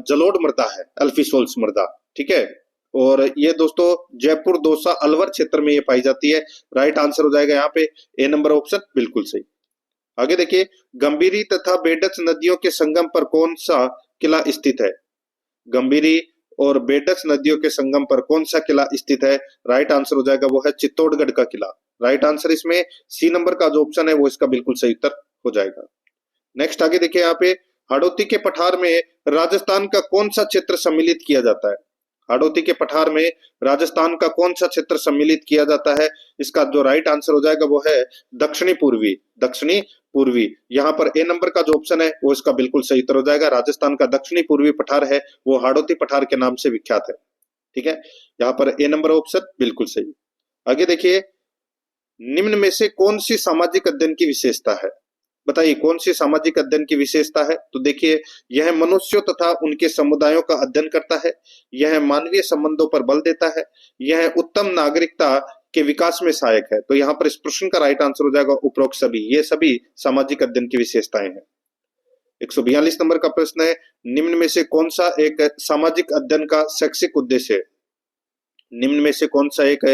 जलोढ़ मृदा है, अल्फीसोल्स मृदा। ठीक है, और ये दोस्तों जयपुर, दौसा, अलवर क्षेत्र में ये पाई जाती है। राइट आंसर हो जाएगा यहाँ पे ए नंबर ऑप्शन बिल्कुल सही। आगे देखिए, गंभीरी तथा बेडच नदियों के संगम पर कौन सा किला स्थित है? गंभीरी और बेडच नदियों के संगम पर कौन सा किला स्थित है? राइट आंसर हो जाएगा वो है चित्तौड़गढ़ का किला। राइट आंसर इसमें सी नंबर का जो ऑप्शन है वो इसका बिल्कुल सही उत्तर हो जाएगा। नेक्स्ट आगे देखिए यहाँ पे, हाड़ौती के पठार में राजस्थान का कौन सा क्षेत्र सम्मिलित किया जाता है? हाड़ौती के पठार में राजस्थान का कौन सा क्षेत्र सम्मिलित किया जाता है? इसका जो राइट आंसर हो जाएगा वो है दक्षिणी पूर्वी। दक्षिणी पूर्वी, यहाँ पर ए नंबर का जो ऑप्शन है वो इसका बिल्कुल सही उत्तर हो जाएगा। राजस्थान का दक्षिणी पूर्वी पठार है वो हाड़ौती पठार के नाम से विख्यात है। ठीक है, यहाँ पर ए नंबर ऑप्शन बिल्कुल सही। आगे देखिए, निम्न में से कौन सी सामाजिक अध्ययन की विशेषता है? बताइए कौन सी सामाजिक अध्ययन की विशेषता है? तो देखिए, यह मनुष्यों तथा उनके समुदायों का अध्ययन करता है, यह मानवीय संबंधों पर बल देता है, यह उत्तम नागरिकता के विकास में सहायक है। तो यहाँ पर इस प्रश्न का राइट आंसर हो जाएगा उपरोक्त सभी। ये सभी सामाजिक अध्ययन की विशेषताएं हैं। 142 नंबर का प्रश्न है, निम्न में से कौन सा एक सामाजिक अध्ययन का शैक्षिक उद्देश्य है? निम्न में से कौन सा एक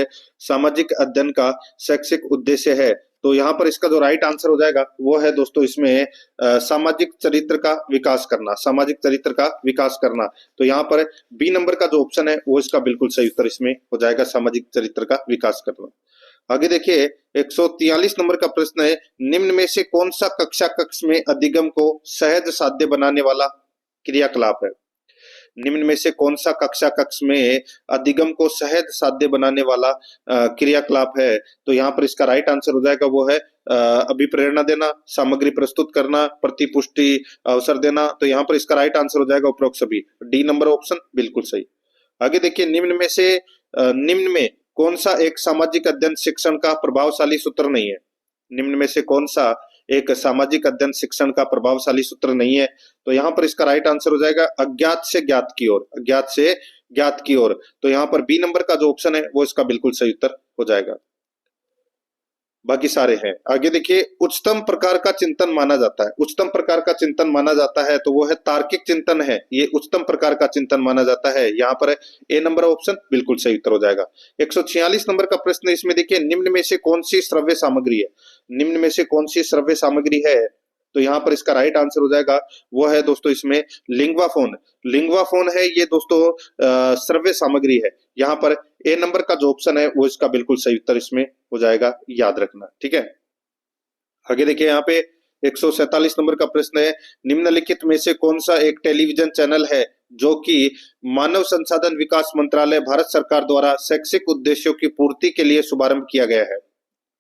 सामाजिक अध्ययन का शैक्षिक उद्देश्य है? तो यहाँ पर इसका जो राइट आंसर हो जाएगा वो है दोस्तों इसमें सामाजिक चरित्र का विकास करना। सामाजिक चरित्र का विकास करना। तो यहाँ पर बी नंबर का जो ऑप्शन है वो इसका बिल्कुल सही उत्तर इसमें हो जाएगा, सामाजिक चरित्र का विकास करना। आगे देखिए, 143 नंबर का प्रश्न है, निम्न में से कौन सा कक्षा कक्ष में अधिगम को सहज साध्य बनाने वाला क्रियाकलाप है? निम्न में से कौन सा कक्षा कक्ष में अधिगम को सहज साध्य बनाने वाला क्रियाकलाप है? तो यहाँ पर इसका राइट आंसर हो जाएगा वो है अभिप्रेरणा देना, सामग्री प्रस्तुत करना, प्रतिपुष्टि अवसर देना। तो यहाँ पर इसका राइट आंसर हो जाएगा उपरोक्त सभी। डी नंबर ऑप्शन बिल्कुल सही। आगे देखिए, निम्न में कौन सा एक सामाजिक अध्ययन शिक्षण का प्रभावशाली सूत्र नहीं है? निम्न में से कौन सा एक सामाजिक अध्ययन शिक्षण का प्रभावशाली सूत्र नहीं है? तो यहाँ पर इसका राइट आंसर हो जाएगा अज्ञात से ज्ञात की ओर। अज्ञात से ज्ञात की ओर। तो यहाँ पर बी नंबर का जो ऑप्शन है वो इसका बिल्कुल सही उत्तर हो जाएगा। बाकी सारे हैं। आगे देखिए, उच्चतम प्रकार का चिंतन माना जाता है। उच्चतम प्रकार का चिंतन माना जाता है तो वो है तार्किक चिंतन है। ये उच्चतम प्रकार का चिंतन माना जाता है। यहाँ पर ए नंबर ऑप्शन बिल्कुल सही उत्तर हो जाएगा। 146 नंबर का प्रश्न, इसमें देखिए, निम्न में से कौन सी श्रव्य सामग्री है? निम्न में से कौन सी श्रव्य सामग्री है? तो यहाँ पर इसका राइट आंसर हो जाएगा वो है दोस्तों इसमें लिंग्वाफोन। लिंग्वाफोन है ये दोस्तों श्रव्य सामग्री है। यहाँ पर ए नंबर का जो ऑप्शन है वो इसका बिल्कुल सही उत्तर इसमें हो जाएगा, याद रखना। ठीक है, आगे देखिए, यहाँ पे 147 नंबर का प्रश्न है, निम्नलिखित में से कौन सा एक टेलीविजन चैनल है जो कि मानव संसाधन विकास मंत्रालय भारत सरकार द्वारा शैक्षिक उद्देश्यों की पूर्ति के लिए शुभारंभ किया गया है?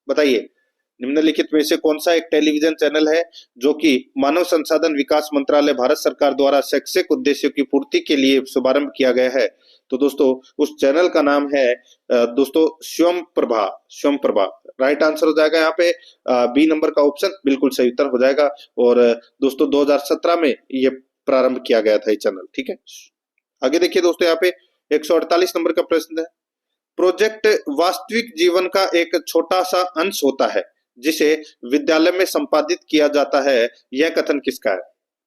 बताइए, निम्नलिखित में से कौन सा एक टेलीविजन चैनल है जो कि मानव संसाधन विकास मंत्रालय भारत सरकार द्वारा शैक्षिक उद्देश्यों की पूर्ति के लिए शुभारंभ किया गया है? तो दोस्तों उस चैनल का नाम है दोस्तों स्वयं प्रभा। स्वयं प्रभा राइट आंसर हो जाएगा। यहाँ पे बी नंबर का ऑप्शन बिल्कुल सही उत्तर हो जाएगा। और दोस्तों 2017 में ये प्रारंभ किया गया था ये चैनल। ठीक है, आगे देखिए दोस्तों, यहाँ पे 148 नंबर का प्रश्न है, प्रोजेक्ट वास्तविक जीवन का एक छोटा सा अंश होता है जिसे विद्यालय में संपादित किया जाता है, यह कथन किसका है?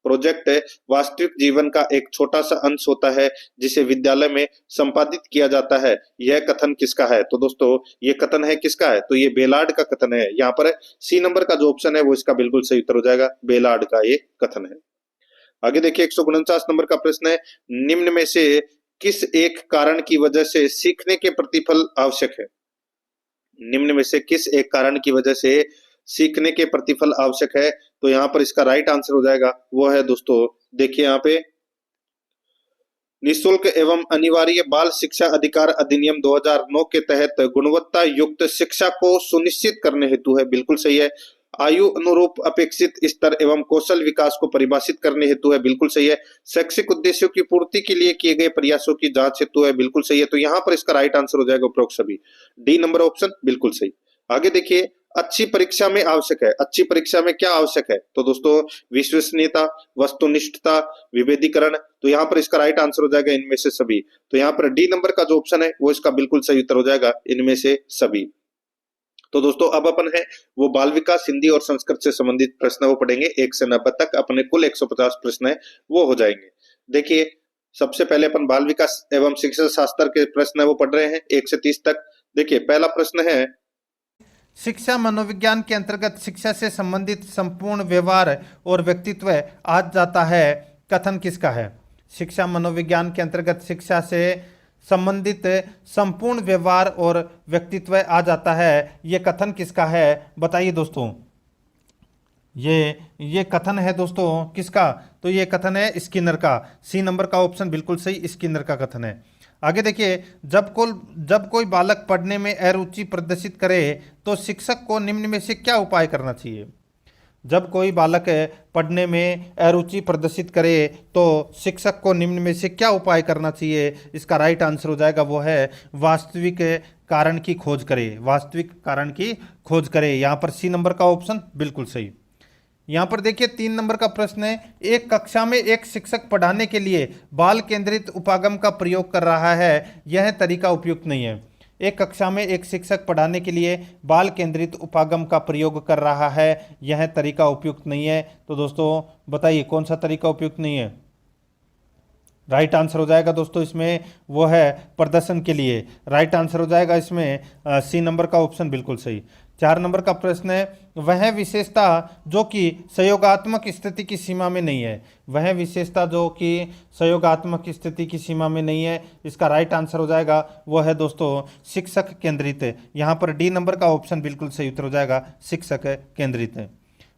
प्रोजेक्ट वास्तविक जीवन का एक छोटा सा अंश होता है जिसे विद्यालय में संपादित किया जाता है, यह कथन किसका है? तो दोस्तों ये कथन है किसका है? तो ये बेलार्ड का कथन है। यहाँ पर सी नंबर का जो ऑप्शन है वो इसका बिल्कुल सही उत्तर हो जाएगा, बेलार्ड का ये कथन है। आगे देखिए, 149 नंबर का प्रश्न है, निम्न में से किस एक कारण की वजह से सीखने के प्रतिफल आवश्यक है? निम्न में से किस एक कारण की वजह से सीखने के प्रतिफल आवश्यक है? तो यहाँ पर इसका राइट आंसर हो जाएगा वो है दोस्तों, देखिए यहाँ पे निःशुल्क एवं अनिवार्य बाल शिक्षा अधिकार अधिनियम 2009 के तहत गुणवत्ता युक्त शिक्षा को सुनिश्चित करने हेतु है। बिल्कुल सही है। आयु अनुरूप अपेक्षित स्तर एवं कौशल विकास को परिभाषित करने हेतु है। बिल्कुल सही है। शैक्षिक उद्देश्यों की पूर्ति के लिए किए गए प्रयासों की जांच हेतु है। बिल्कुल सही है। तो यहाँ पर इसका राइट आंसर हो जाएगा उपरोक्त सभी। डी नंबर ऑप्शन बिल्कुल सही। आगे देखिए, अच्छी परीक्षा में आवश्यक है। अच्छी परीक्षा में क्या आवश्यक है? तो दोस्तों विश्वसनीयता, वस्तुनिष्ठता, विभेदीकरण। तो यहाँ पर इसका राइट आंसर हो जाएगा इनमें से सभी। तो यहाँ पर डी नंबर का जो ऑप्शन है वो इसका बिल्कुल सही उत्तर हो जाएगा, इनमें से सभी। तो दोस्तों अब अपन है वो बाल विकास, हिंदी और संस्कृत से संबंधित प्रश्न वो पढ़ेंगे। 1 से 90 तक अपने कुल 150 प्रश्न है वो हो जाएंगे। देखिए, सबसे पहले अपन बाल विकास एवं शिक्षा शास्त्र के प्रश्न है वो पढ़ रहे हैं 1 से 30 तक। देखिए, पहला प्रश्न है, शिक्षा मनोविज्ञान के अंतर्गत शिक्षा से संबंधित संपूर्ण व्यवहार और व्यक्तित्व आ जाता है, कथन किसका है? शिक्षा मनोविज्ञान के अंतर्गत शिक्षा से संबंधित संपूर्ण व्यवहार और व्यक्तित्व आ जाता है, ये कथन किसका है बताइए दोस्तों। ये कथन है दोस्तों किसका, तो ये कथन है स्किनर का। सी नंबर का ऑप्शन बिल्कुल सही, स्किनर का कथन है। आगे देखिए, जब कोई बालक पढ़ने में अरुचि प्रदर्शित करे तो शिक्षक को निम्न में से क्या उपाय करना चाहिए। जब कोई बालक पढ़ने में अरुचि प्रदर्शित करे तो शिक्षक को निम्न में से क्या उपाय करना चाहिए। इसका राइट आंसर हो जाएगा वो है वास्तविक कारण की खोज करे, वास्तविक कारण की खोज करे। यहाँ पर सी नंबर का ऑप्शन बिल्कुल सही। यहाँ पर देखिए 3 नंबर का प्रश्न है, एक कक्षा में एक शिक्षक पढ़ाने के लिए बाल केंद्रित उपागम का प्रयोग कर रहा है, यह तरीका उपयुक्त नहीं है। एक कक्षा में एक शिक्षक पढ़ाने के लिए बाल केंद्रित उपागम का प्रयोग कर रहा है, यह तरीका उपयुक्त नहीं है। तो दोस्तों बताइए कौन सा तरीका उपयुक्त नहीं है। राइट आंसर हो जाएगा दोस्तों इसमें वो है प्रदर्शन के लिए। राइट आंसर हो जाएगा इसमें सी नंबर का ऑप्शन बिल्कुल सही। 4 नंबर का प्रश्न है, वह विशेषता जो कि संयोगात्मक स्थिति की सीमा में नहीं है। वह विशेषता जो कि संयोगात्मक स्थिति की सीमा में नहीं है, इसका राइट आंसर हो जाएगा वो है दोस्तों शिक्षक केंद्रित। यहाँ पर डी नंबर का ऑप्शन बिल्कुल सही उत्तर हो जाएगा शिक्षक केंद्रित।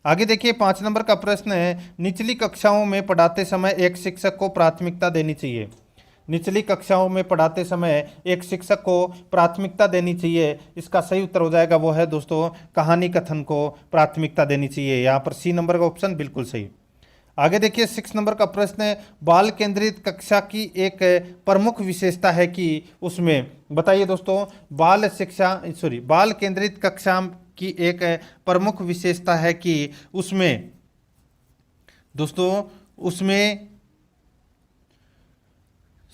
आगे देखिए 5 नंबर का प्रश्न है, निचली कक्षाओं में पढ़ाते समय एक शिक्षक को प्राथमिकता देनी चाहिए। निचली कक्षाओं में पढ़ाते समय एक शिक्षक को प्राथमिकता देनी चाहिए, इसका सही उत्तर हो जाएगा वो है दोस्तों कहानी कथन को प्राथमिकता देनी चाहिए। यहाँ पर सी नंबर का ऑप्शन बिल्कुल सही। आगे देखिए 6 नंबर का प्रश्न है, बाल केंद्रित कक्षा की एक प्रमुख विशेषता है कि उसमें बताइए दोस्तों बाल केंद्रित कक्षा की एक प्रमुख विशेषता है कि उसमें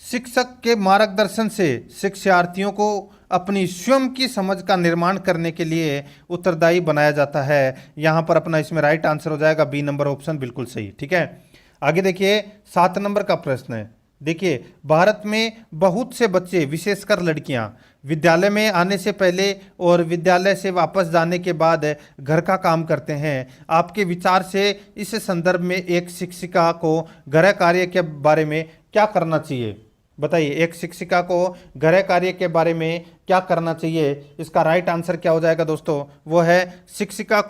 शिक्षक के मार्गदर्शन से शिक्षार्थियों को अपनी स्वयं की समझ का निर्माण करने के लिए उत्तरदायी बनाया जाता है। यहाँ पर अपना इसमें राइट आंसर हो जाएगा बी नंबर ऑप्शन बिल्कुल सही। ठीक है, आगे देखिए 7 नंबर का प्रश्न है। देखिए भारत में बहुत से बच्चे विशेषकर लड़कियां विद्यालय में आने से पहले और विद्यालय से वापस जाने के बाद घर का काम करते हैं। आपके विचार से इस संदर्भ में एक शिक्षिका को गृह कार्य के बारे में क्या करना चाहिए। बताइए एक शिक्षिका को गृह कार्य के बारे में क्या करना चाहिए। इसका राइट आंसर क्या हो जाएगा दोस्तों, वो है शिक्षिका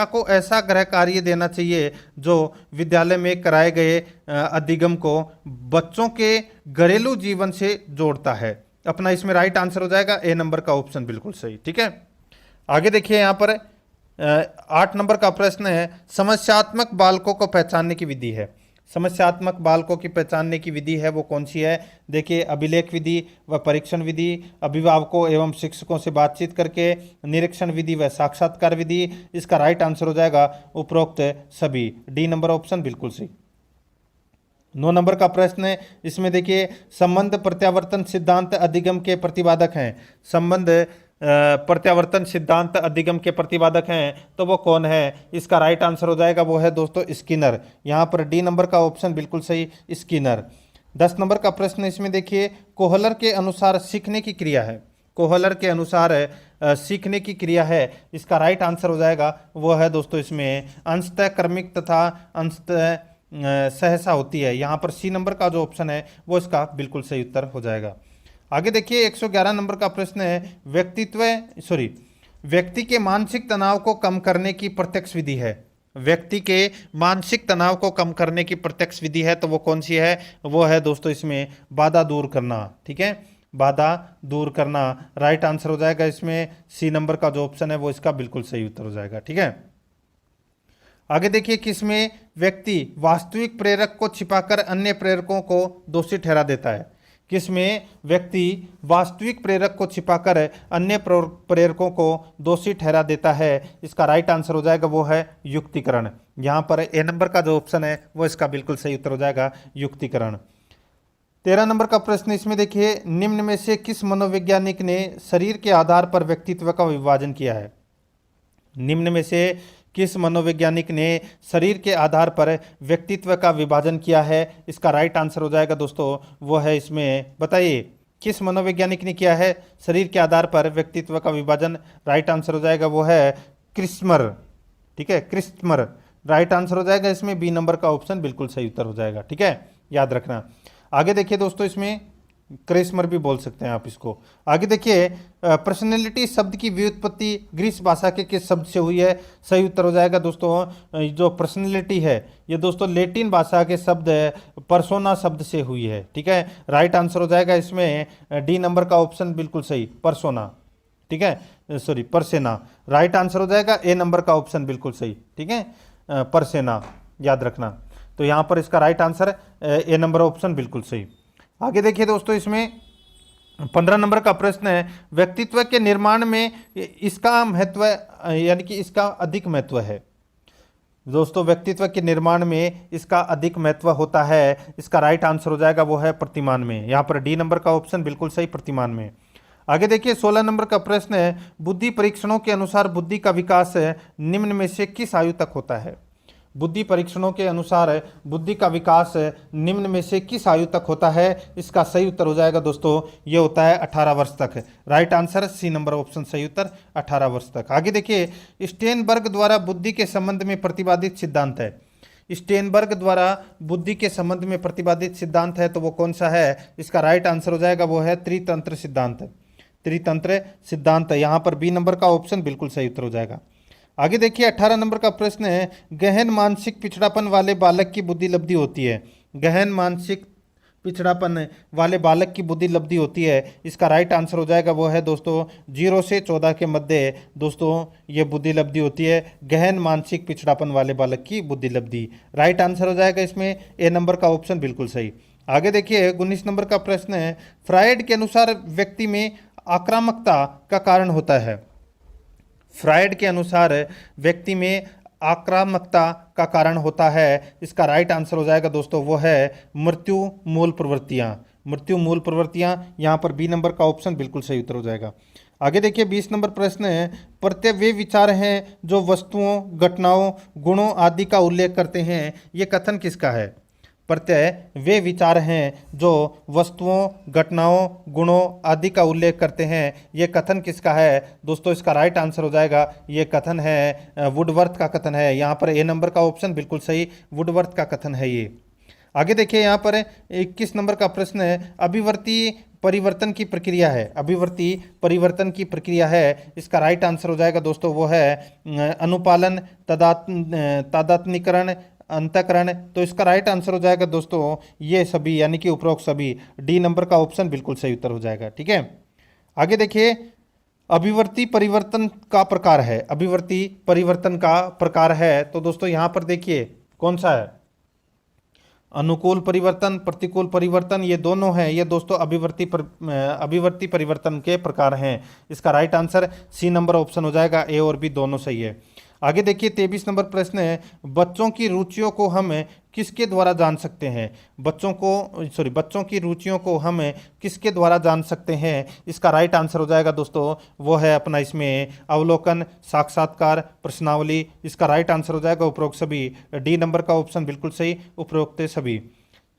को ऐसा गृह कार्य देना चाहिए जो विद्यालय में कराए गए अधिगम को बच्चों के घरेलू जीवन से जोड़ता है। अपना इसमें राइट आंसर हो जाएगा ए नंबर का ऑप्शन बिल्कुल सही। ठीक है, आगे देखिए यहाँ पर 8 नंबर का प्रश्न है, समस्यात्मक बालकों को पहचानने की विधि है। समस्यात्मक बालकों की पहचानने की विधि है वो कौन सी है। देखिए अभिलेख विधि व परीक्षण विधि, अभिभावकों एवं शिक्षकों से बातचीत करके, निरीक्षण विधि व साक्षात्कार विधि। इसका राइट आंसर हो जाएगा उपरोक्त सभी, डी नंबर ऑप्शन बिल्कुल सही। 9 नंबर का प्रश्न है, इसमें देखिए संबंध प्रत्यावर्तन सिद्धांत अधिगम के प्रतिपादक हैं। संबंध प्रत्यावर्तन सिद्धांत अधिगम के प्रतिपादक हैं तो वो कौन है। इसका राइट आंसर हो जाएगा वो है दोस्तों स्किनर। यहाँ पर डी नंबर का ऑप्शन बिल्कुल सही स्किनर। 10 नंबर का प्रश्न इसमें देखिए कोहलर के अनुसार सीखने की क्रिया है। कोहलर के अनुसार सीखने की क्रिया है, इसका राइट आंसर हो जाएगा वो है दोस्तों इसमें अंशतः क्रमिक तथा अंशतः सहसा होती है। यहाँ पर सी नंबर का जो ऑप्शन है वो इसका बिल्कुल सही उत्तर हो जाएगा। आगे देखिए 111 नंबर का प्रश्न है, व्यक्ति के मानसिक तनाव को कम करने की प्रत्यक्ष विधि है। व्यक्ति के मानसिक तनाव को कम करने की प्रत्यक्ष विधि है तो वो कौन सी है, वो है दोस्तों इसमें बाधा दूर करना। ठीक है, बाधा दूर करना राइट आंसर हो जाएगा इसमें सी नंबर का जो ऑप्शन है वो इसका बिल्कुल सही उत्तर हो जाएगा। ठीक है, आगे देखिए किसमें व्यक्ति वास्तविक प्रेरक को छिपाकर अन्य प्रेरकों को दोषी ठहरा देता है। किसमें व्यक्ति वास्तविक प्रेरक को छिपाकर अन्य प्रेरकों को दोषी ठहरा देता है। इसका राइट आंसर हो जाएगा वो है युक्तिकरण। यहाँ पर ए नंबर का जो ऑप्शन है वो इसका बिल्कुल सही उत्तर हो जाएगा युक्तिकरण। 13 नंबर का प्रश्न इसमें देखिए निम्न में से किस मनोवैज्ञानिक ने शरीर के आधार पर व्यक्तित्व का विभाजन किया है। निम्न में से किस मनोवैज्ञानिक ने शरीर के आधार पर व्यक्तित्व का विभाजन किया है। इसका राइट आंसर हो जाएगा दोस्तों वो है इसमें, बताइए किस मनोवैज्ञानिक ने किया है शरीर के आधार पर व्यक्तित्व का विभाजन। राइट आंसर हो जाएगा वो है क्रिस्मर। ठीक है, क्रिस्मर राइट आंसर हो जाएगा इसमें, बी नंबर का ऑप्शन बिल्कुल सही उत्तर हो जाएगा। ठीक है, याद रखना। आगे देखिए दोस्तों इसमें करिश्मर भी बोल सकते हैं आप इसको। आगे देखिए, पर्सनैलिटी शब्द की व्युत्पत्ति ग्रीस भाषा के किस शब्द से हुई है? सही उत्तर हो जाएगा दोस्तों, जो पर्सनैलिटी है ये दोस्तों लैटिन भाषा के शब्द पर्सोना शब्द से हुई है। ठीक है, राइट आंसर हो जाएगा इसमें डी नंबर का ऑप्शन बिल्कुल सही, पर्सोना। ठीक है, सॉरी परसेना, राइट आंसर हो जाएगा ए नंबर का ऑप्शन बिल्कुल सही। ठीक है, परसेना याद रखना। तो यहाँ पर इसका right answer A number option बिल्कुल सही। आगे देखिए दोस्तों, इसमें 15 नंबर का प्रश्न है, व्यक्तित्व के निर्माण में इसका महत्व यानी कि इसका अधिक महत्व है। दोस्तों व्यक्तित्व के निर्माण में इसका अधिक महत्व होता है, इसका राइट आंसर हो जाएगा वो है प्रतिमान में। यहाँ पर डी नंबर का ऑप्शन बिल्कुल सही, प्रतिमान में। आगे देखिए 16 नंबर का प्रश्न है, बुद्धि परीक्षणों के अनुसार बुद्धि का विकास निम्न में से किस आयु तक होता है? बुद्धि परीक्षणों के अनुसार बुद्धि का विकास निम्न में से किस आयु तक होता है? इसका सही उत्तर हो जाएगा दोस्तों, ये होता है 18 वर्ष तक। Right answer C number option सही उत्तर, 18 वर्ष तक। आगे देखिए, स्टेनबर्ग द्वारा बुद्धि के संबंध में प्रतिपादित सिद्धांत है। स्टेनबर्ग द्वारा बुद्धि के संबंध में प्रतिपादित सिद्धांत है तो वो कौन सा है? इसका राइट आंसर हो जाएगा वो है त्रितंत्र सिद्धांत। त्रितंत्र सिद्धांत, यहाँ पर बी नंबर का ऑप्शन बिल्कुल सही उत्तर हो जाएगा। आगे देखिए 18 नंबर का प्रश्न है, गहन मानसिक पिछड़ापन वाले बालक की बुद्धि लब्धि होती है। गहन मानसिक पिछड़ापन वाले बालक की बुद्धि लब्धि होती है, इसका राइट आंसर हो जाएगा वो है दोस्तों 0 से 14 के मध्य दोस्तों ये बुद्धि लब्धि होती है। गहन मानसिक पिछड़ापन वाले बालक की बुद्धि लब्धि, राइट आंसर हो जाएगा इसमें ए नंबर का ऑप्शन बिल्कुल सही। आगे देखिए 19 नंबर का प्रश्न है, फ्रायड के अनुसार व्यक्ति में आक्रामकता का कारण होता है। फ्रायड के अनुसार व्यक्ति में आक्रामकता का कारण होता है, इसका राइट आंसर हो जाएगा दोस्तों वो है मृत्यु मूल प्रवृत्तियां। मृत्यु मूल प्रवृत्तियां, यहाँ पर बी नंबर का ऑप्शन बिल्कुल सही उत्तर हो जाएगा। आगे देखिए 20 नंबर प्रश्न है, प्रत्यय वे विचार हैं जो वस्तुओं, घटनाओं, गुणों आदि का उल्लेख करते हैं, ये कथन किसका है? प्रत्यय वे विचार हैं जो वस्तुओं, घटनाओं, गुणों आदि का उल्लेख करते हैं, ये कथन किसका है? दोस्तों इसका राइट आंसर हो जाएगा, ये कथन है वुडवर्थ का कथन है। यहाँ पर ए नंबर का ऑप्शन बिल्कुल सही, वुडवर्थ का कथन है ये। आगे देखिए यहाँ पर 21 नंबर का प्रश्न है, अभिवर्ती परिवर्तन की प्रक्रिया है। अभिवर्ती परिवर्तन की प्रक्रिया है, इसका राइट आंसर हो जाएगा दोस्तों वो है अनुपालन, तादात्म्यकरण, अंतःकरण। तो इसका राइट आंसर हो जाएगा दोस्तों ये सभी, यानी कि उपरोक्त सभी। डी नंबर का ऑप्शन बिल्कुल सही उत्तर हो जाएगा। ठीक है, आगे देखिए अभिवर्ती परिवर्तन का प्रकार है। अभिवर्ती परिवर्तन का प्रकार है तो दोस्तों यहाँ पर देखिए कौन सा है? अनुकूल परिवर्तन, प्रतिकूल परिवर्तन, ये दोनों हैं, ये दोस्तों अभिवर्ती परिवर्तन के प्रकार हैं। इसका right answer C number option हो जाएगा, ए और बी दोनों सही है। आगे देखिए 23 नंबर प्रश्न है, बच्चों की रुचियों को हम किसके द्वारा जान सकते हैं? बच्चों की रुचियों को हम किसके द्वारा जान सकते हैं? इसका राइट आंसर हो जाएगा दोस्तों वो है अपना इसमें अवलोकन, साक्षात्कार, प्रश्नावली। इसका राइट आंसर हो जाएगा उपरोक्त सभी। डी नंबर का ऑप्शन बिल्कुल सही, उपरोक्त सभी।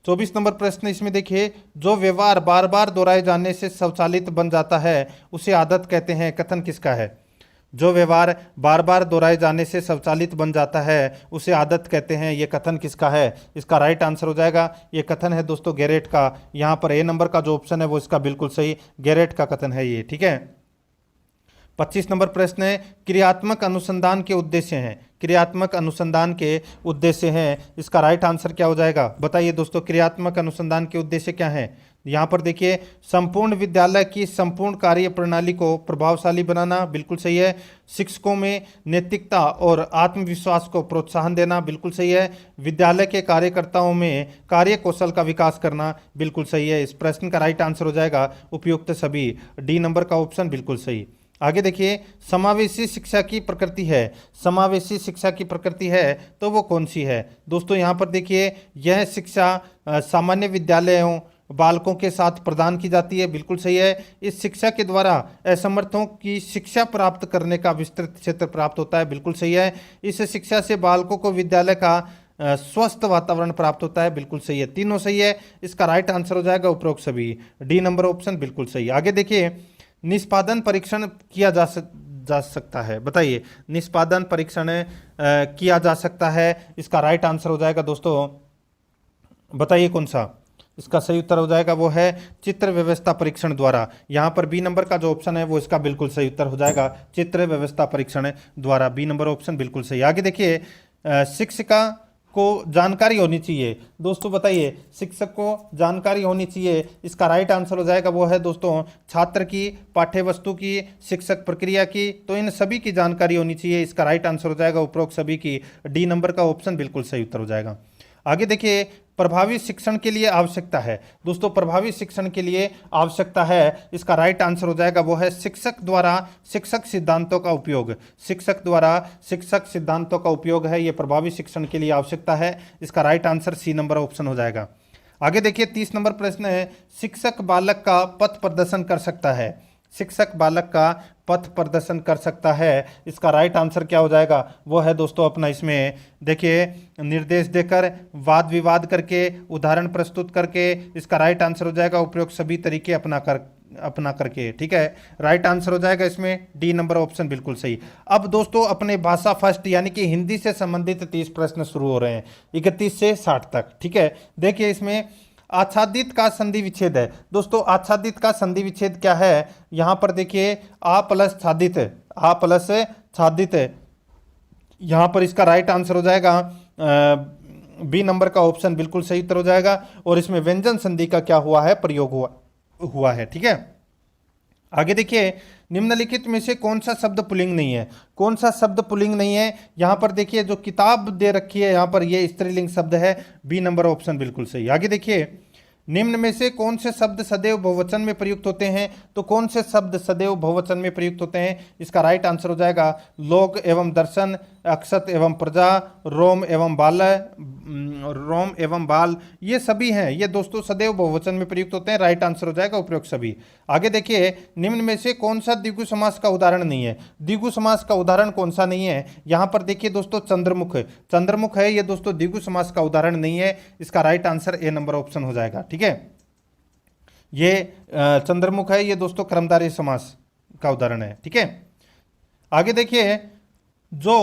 24 नंबर प्रश्न इसमें देखिए, जो व्यवहार बार बार दोहराए जाने से स्वचालित बन जाता है उसे आदत कहते हैं, कथन किसका है? जो व्यवहार बार बार दोहराए जाने से स्वचालित बन जाता है उसे आदत कहते हैं, ये कथन किसका है? इसका राइट आंसर हो जाएगा, ये कथन है दोस्तों गैरेट का। यहाँ पर ए नंबर का जो ऑप्शन है वो इसका बिल्कुल सही, गैरेट का कथन है ये। ठीक है, 25 नंबर प्रश्न है, क्रियात्मक अनुसंधान के उद्देश्य हैं। क्रियात्मक अनुसंधान के उद्देश्य हैं, इसका राइट आंसर क्या हो जाएगा? बताइए दोस्तों, क्रियात्मक अनुसंधान के उद्देश्य क्या हैं? यहाँ पर देखिए संपूर्ण विद्यालय की संपूर्ण कार्य प्रणाली को प्रभावशाली बनाना, बिल्कुल सही है। शिक्षकों में नैतिकता और आत्मविश्वास को प्रोत्साहन देना, बिल्कुल सही है। विद्यालय के कार्यकर्ताओं में कार्य कौशल का विकास करना, बिल्कुल सही है। इस प्रश्न का राइट आंसर हो जाएगा उपयुक्त सभी, डी नंबर का ऑप्शन बिल्कुल सही। आगे देखिए समावेशी शिक्षा की प्रकृति है। समावेशी शिक्षा की प्रकृति है तो वो कौन सी है? दोस्तों यहाँ पर देखिए यह शिक्षा सामान्य विद्यालयों बालकों के साथ प्रदान की जाती है, बिल्कुल सही है। इस शिक्षा के द्वारा असमर्थों की शिक्षा प्राप्त करने का विस्तृत क्षेत्र प्राप्त होता है, बिल्कुल सही है। इस शिक्षा से बालकों को विद्यालय का स्वस्थ वातावरण प्राप्त होता है, बिल्कुल सही है। तीनों सही है, इसका राइट आंसर हो जाएगा उपरोक्त सभी, डी नंबर ऑप्शन बिल्कुल सही। आगे देखिए निष्पादन परीक्षण किया जा सकता है, बताइए निष्पादन परीक्षण किया जा सकता है, इसका राइट आंसर हो जाएगा दोस्तों, बताइए कौन सा? इसका सही उत्तर हो जाएगा वो है चित्र व्यवस्था परीक्षण द्वारा। यहाँ पर बी नंबर का जो ऑप्शन है वो इसका बिल्कुल सही उत्तर हो जाएगा, चित्र व्यवस्था परीक्षण द्वारा। बी नंबर ऑप्शन बिल्कुल सही। आगे देखिए, शिक्षिका को जानकारी होनी चाहिए। दोस्तों बताइए, शिक्षक को जानकारी होनी चाहिए, इसका राइट आंसर हो जाएगा वो है दोस्तों छात्र की, पाठ्य वस्तु की, शिक्षक प्रक्रिया की, तो इन सभी की जानकारी होनी चाहिए। इसका राइट आंसर हो जाएगा उपरोक्त सभी की। डी नंबर का ऑप्शन बिल्कुल सही उत्तर हो जाएगा। आगे देखिए, प्रभावी शिक्षण के लिए आवश्यकता है। दोस्तों प्रभावी शिक्षण के लिए आवश्यकता है, इसका राइट आंसर हो जाएगा वो है शिक्षक द्वारा शिक्षक सिद्धांतों का उपयोग। शिक्षक द्वारा शिक्षक सिद्धांतों का उपयोग है, ये प्रभावी शिक्षण के लिए आवश्यकता है। इसका right answer C number option हो जाएगा। आगे देखिए, 30 नंबर प्रश्न है, शिक्षक बालक का पथ प्रदर्शन कर सकता है। शिक्षक बालक का पथ प्रदर्शन कर सकता है, इसका राइट आंसर क्या हो जाएगा वो है दोस्तों अपना इसमें देखिए निर्देश देकर, वाद विवाद करके, उदाहरण प्रस्तुत करके। इसका राइट आंसर हो जाएगा उपयुक्त सभी तरीके अपना करके। ठीक है, राइट आंसर हो जाएगा इसमें डी नंबर ऑप्शन बिल्कुल सही। अब दोस्तों अपने भाषा फर्स्ट यानी कि हिंदी से संबंधित 30 प्रश्न शुरू हो रहे हैं 31 से 60 तक। ठीक है, देखिए इसमें आच्छादित का संधि विच्छेद है। दोस्तों आच्छादित का संधि विच्छेद क्या है, यहाँ पर देखिए आ प्लस छादित, आ प्लस छादित, यहाँ पर इसका राइट आंसर हो जाएगा बी नंबर का ऑप्शन बिल्कुल सही उत्तर हो जाएगा। और इसमें व्यंजन संधि का क्या हुआ है, प्रयोग हुआ है। ठीक है, आगे देखिए, निम्नलिखित में से कौन सा शब्द पुल्लिंग नहीं है। कौन सा शब्द पुल्लिंग नहीं है, यहाँ पर देखिए जो किताब दे रखी है यहाँ पर ये स्त्रीलिंग शब्द है। बी नंबर ऑप्शन बिल्कुल सही। आगे देखिए, निम्न में से कौन से शब्द सदैव बहुवचन में प्रयुक्त होते हैं। तो कौन से शब्द सदैव बहुवचन में प्रयुक्त होते हैं, इसका राइट आंसर हो जाएगा लोक एवं दर्शन, अक्षत एवं प्रजा, रोम एवं बाल, ये सभी हैं, ये दोस्तों सदैव बहुवचन में प्रयुक्त होते हैं। राइट आंसर हो जाएगा उपयुक्त सभी। आगे देखिए, निम्न में से कौन सा द्विगु समास का उदाहरण नहीं है। द्विगु समास का उदाहरण कौन सा नहीं है, यहाँ पर देखिए दोस्तों चंद्रमुख, चंद्रमुख है, ये दोस्तों द्विगु समास का उदाहरण नहीं है। इसका right answer A number option हो जाएगा। ठीक है, ये चंद्रमुख है, ये दोस्तों कर्मधारय समास का उदाहरण है। ठीक है, आगे देखिए, जो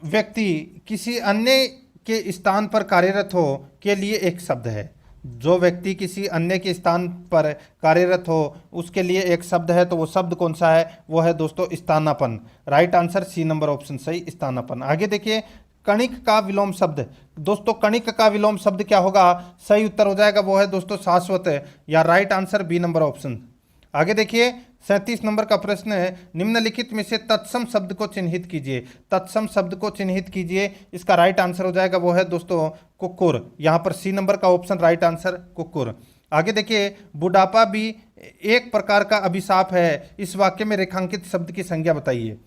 व्यक्ति किसी अन्य के स्थान पर कार्यरत हो के लिए एक शब्द है। जो व्यक्ति किसी अन्य के स्थान पर कार्यरत हो उसके लिए एक शब्द है, तो वो शब्द कौन सा है, वो है दोस्तों स्थानापन्न। Right answer C number option सही, स्थानापन्न। आगे देखिए, कणिक का विलोम शब्द। दोस्तों कणिक का विलोम शब्द क्या होगा, सही उत्तर हो जाएगा वो है दोस्तों शाश्वत, या right answer B number option. आगे देखिए, 37 नंबर का प्रश्न है, निम्नलिखित में से तत्सम शब्द को चिन्हित कीजिए। तत्सम शब्द को चिन्हित कीजिए, इसका राइट आंसर हो जाएगा वो है दोस्तों कुक्कुर। यहाँ पर सी नंबर का ऑप्शन राइट आंसर कुक्कुर। आगे देखिए, बुढ़ापा भी एक प्रकार का अभिशाप है, इस वाक्य में रेखांकित शब्द की संज्ञा बताइए।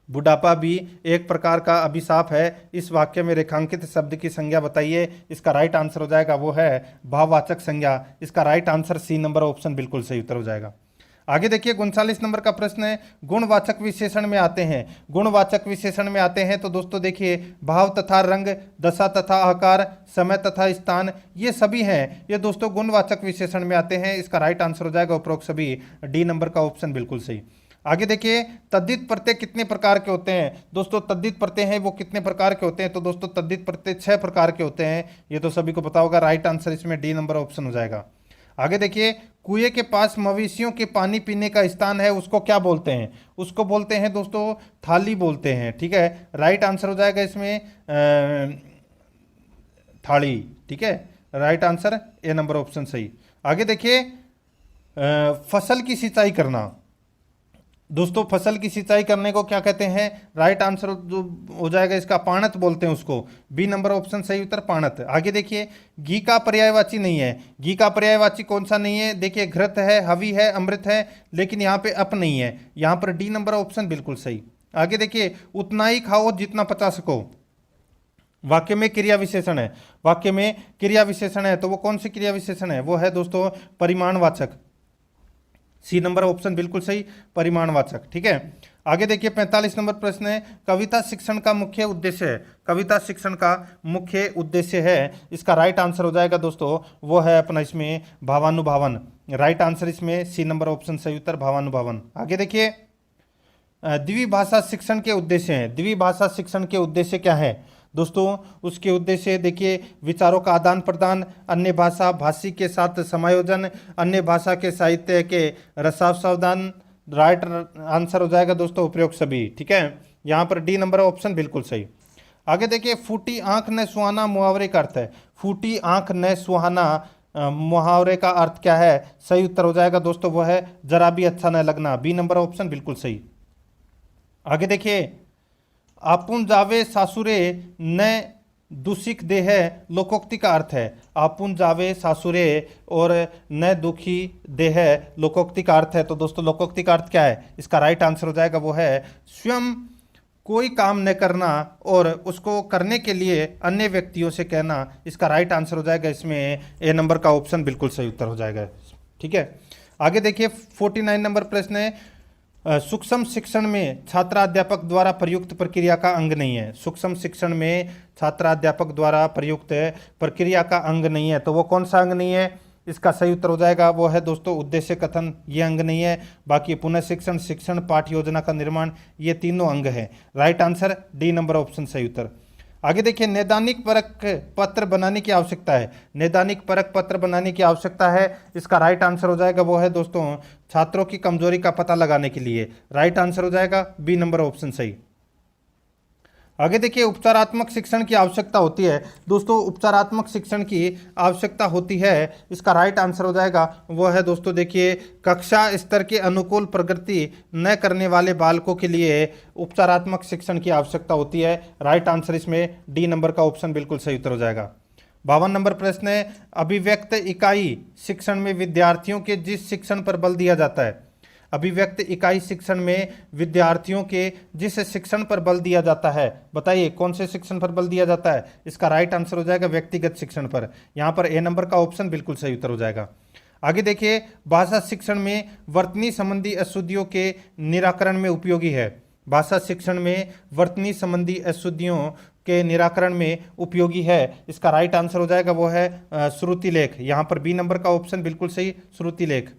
बुढ़ापा भी एक प्रकार का अभिशाप है, इस वाक्य में रेखांकित शब्द की संज्ञा बताइए। इसका राइट आंसर हो जाएगा वो है भाववाचक संज्ञा। इसका right answer C number option बिल्कुल सही उत्तर हो जाएगा। आगे देखिए, 39 नंबर का प्रश्न है, गुणवाचक विशेषण में आते हैं। गुणवाचक विशेषण में आते हैं तो दोस्तों देखिए, भाव तथा रंग, दशा तथा आकार, समय तथा स्थान, ये सभी हैं, ये दोस्तों गुणवाचक विशेषण में आते हैं। इसका राइट आंसर हो जाएगा उपरोक्त सभी, डी नंबर का ऑप्शन बिल्कुल सही। आगे देखिए, तद्धित प्रत्यय कितने प्रकार के होते हैं। दोस्तों तद्धित प्रत्यय हैं वो कितने प्रकार के होते हैं, तो दोस्तों तद्धित प्रत्यय 6 प्रकार के होते हैं, ये तो सभी को पता होगा। राइट आंसर इसमें डी नंबर ऑप्शन हो जाएगा। आगे देखिए, कुएं के पास मवेशियों के पानी पीने का स्थान है, उसको क्या बोलते हैं, उसको बोलते हैं दोस्तों थाली बोलते हैं। ठीक है, राइट आंसर हो जाएगा इसमें थाली। ठीक है, right answer A number option सही। आगे देखिए, फसल की सिंचाई करना। दोस्तों फसल की सिंचाई करने को क्या कहते हैं, राइट आंसर जो हो जाएगा इसका पाणत बोलते हैं उसको। बी नंबर ऑप्शन सही उत्तर पाणत। आगे देखिए, घी का पर्यायवाची नहीं है। घी का पर्यायवाची कौन सा नहीं है, देखिए घृत है, हवि है, अमृत है, लेकिन यहाँ पे अप नहीं है, यहाँ पर डी नंबर ऑप्शन बिल्कुल सही। आगे देखिए, उतना ही खाओ जितना पचा सको। वाक्य में क्रिया विशेषण है, वाक्य में क्रिया विशेषण है, तो वो कौन सी क्रिया विशेषण है, वो है दोस्तों परिमाणवाचक। सी नंबर ऑप्शन बिल्कुल सही, परिमाणवाचक। ठीक है, आगे देखिए 45 नंबर प्रश्न है, कविता शिक्षण का मुख्य उद्देश्य है। कविता शिक्षण का मुख्य उद्देश्य है, इसका राइट आंसर हो जाएगा दोस्तों वो है अपना इसमें भावानुभावन। राइट आंसर इसमें सी नंबर ऑप्शन सही उत्तर, भावानुभावन। आगे देखिए, द्विभाषा शिक्षण के उद्देश्य हैं। द्विभाषा शिक्षण के उद्देश्य क्या है, दोस्तों उसके उद्देश्य देखिए विचारों का आदान प्रदान, अन्य भाषा भाषी के साथ समायोजन, अन्य भाषा के साहित्य के रसास्वादन। राइट आंसर हो जाएगा दोस्तों उपयोग सभी। ठीक है, यहाँ पर डी नंबर ऑप्शन बिल्कुल सही। आगे देखिए फूटी आंख न सुहाना मुहावरे का अर्थ है। फूटी आंख न सुहाना मुहावरे का अर्थ क्या है? सही उत्तर हो जाएगा दोस्तों वो है जरा भी अच्छा न लगना। बी नंबर ऑप्शन बिल्कुल सही। आगे देखिए आपुन जावे सासुरे न दुसिक देह लोकोक्ति का अर्थ है। आपुन जावे सासुरे और न दुखी देह लोकोक्ति का अर्थ है। तो दोस्तों लोकोक्ति का अर्थ क्या है? इसका राइट आंसर हो जाएगा वो है स्वयं कोई काम न करना और उसको करने के लिए अन्य व्यक्तियों से कहना। इसका राइट आंसर हो जाएगा इसमें ए नंबर का ऑप्शन बिल्कुल सही उत्तर हो जाएगा। ठीक है, आगे देखिए 49 नंबर प्रश्न है सूक्ष्म शिक्षण में छात्राध्यापक द्वारा प्रयुक्त प्रक्रिया का अंग नहीं है। सूक्ष्म शिक्षण में छात्राध्यापक द्वारा प्रयुक्त प्रक्रिया का अंग नहीं है, तो वो कौन सा अंग नहीं है? इसका सही उत्तर हो जाएगा वो है दोस्तों उद्देश्य कथन, ये अंग नहीं है। बाकी पुनः शिक्षण, शिक्षण पाठ योजना का निर्माण, ये तीनों अंग हैं। Right answer D number option सही उत्तर। आगे देखिए नैदानिक परख पत्र बनाने की आवश्यकता है। नैदानिक परख पत्र बनाने की आवश्यकता है, इसका राइट आंसर हो जाएगा वो है दोस्तों छात्रों की कमजोरी का पता लगाने के लिए। राइट आंसर हो जाएगा बी नंबर ऑप्शन सही। आगे देखिए उपचारात्मक शिक्षण की आवश्यकता होती है। दोस्तों उपचारात्मक शिक्षण की आवश्यकता होती है, इसका राइट आंसर हो जाएगा वो है दोस्तों देखिए कक्षा स्तर के अनुकूल प्रगति न करने वाले बालकों के लिए उपचारात्मक शिक्षण की आवश्यकता होती है। राइट आंसर इसमें डी नंबर का ऑप्शन बिल्कुल सही उत्तर हो जाएगा। 52 नंबर प्रश्न है अभिव्यक्त इकाई शिक्षण में विद्यार्थियों के जिस शिक्षण पर बल दिया जाता है। अभिव्यक्त इकाई शिक्षण में विद्यार्थियों के जिस शिक्षण पर बल दिया जाता है, बताइए कौन से शिक्षण पर बल दिया जाता है? इसका राइट आंसर हो जाएगा व्यक्तिगत शिक्षण पर। यहाँ पर ए नंबर का ऑप्शन बिल्कुल सही उत्तर हो जाएगा। आगे देखिए भाषा शिक्षण में वर्तनी संबंधी अशुद्धियों के निराकरण में उपयोगी है। भाषा शिक्षण में वर्तनी संबंधी अशुद्धियों के निराकरण में उपयोगी है, इसका राइट आंसर हो जाएगा वो है श्रुति लेख। यहाँ पर बी नंबर का ऑप्शन बिल्कुल सही श्रुति लेख।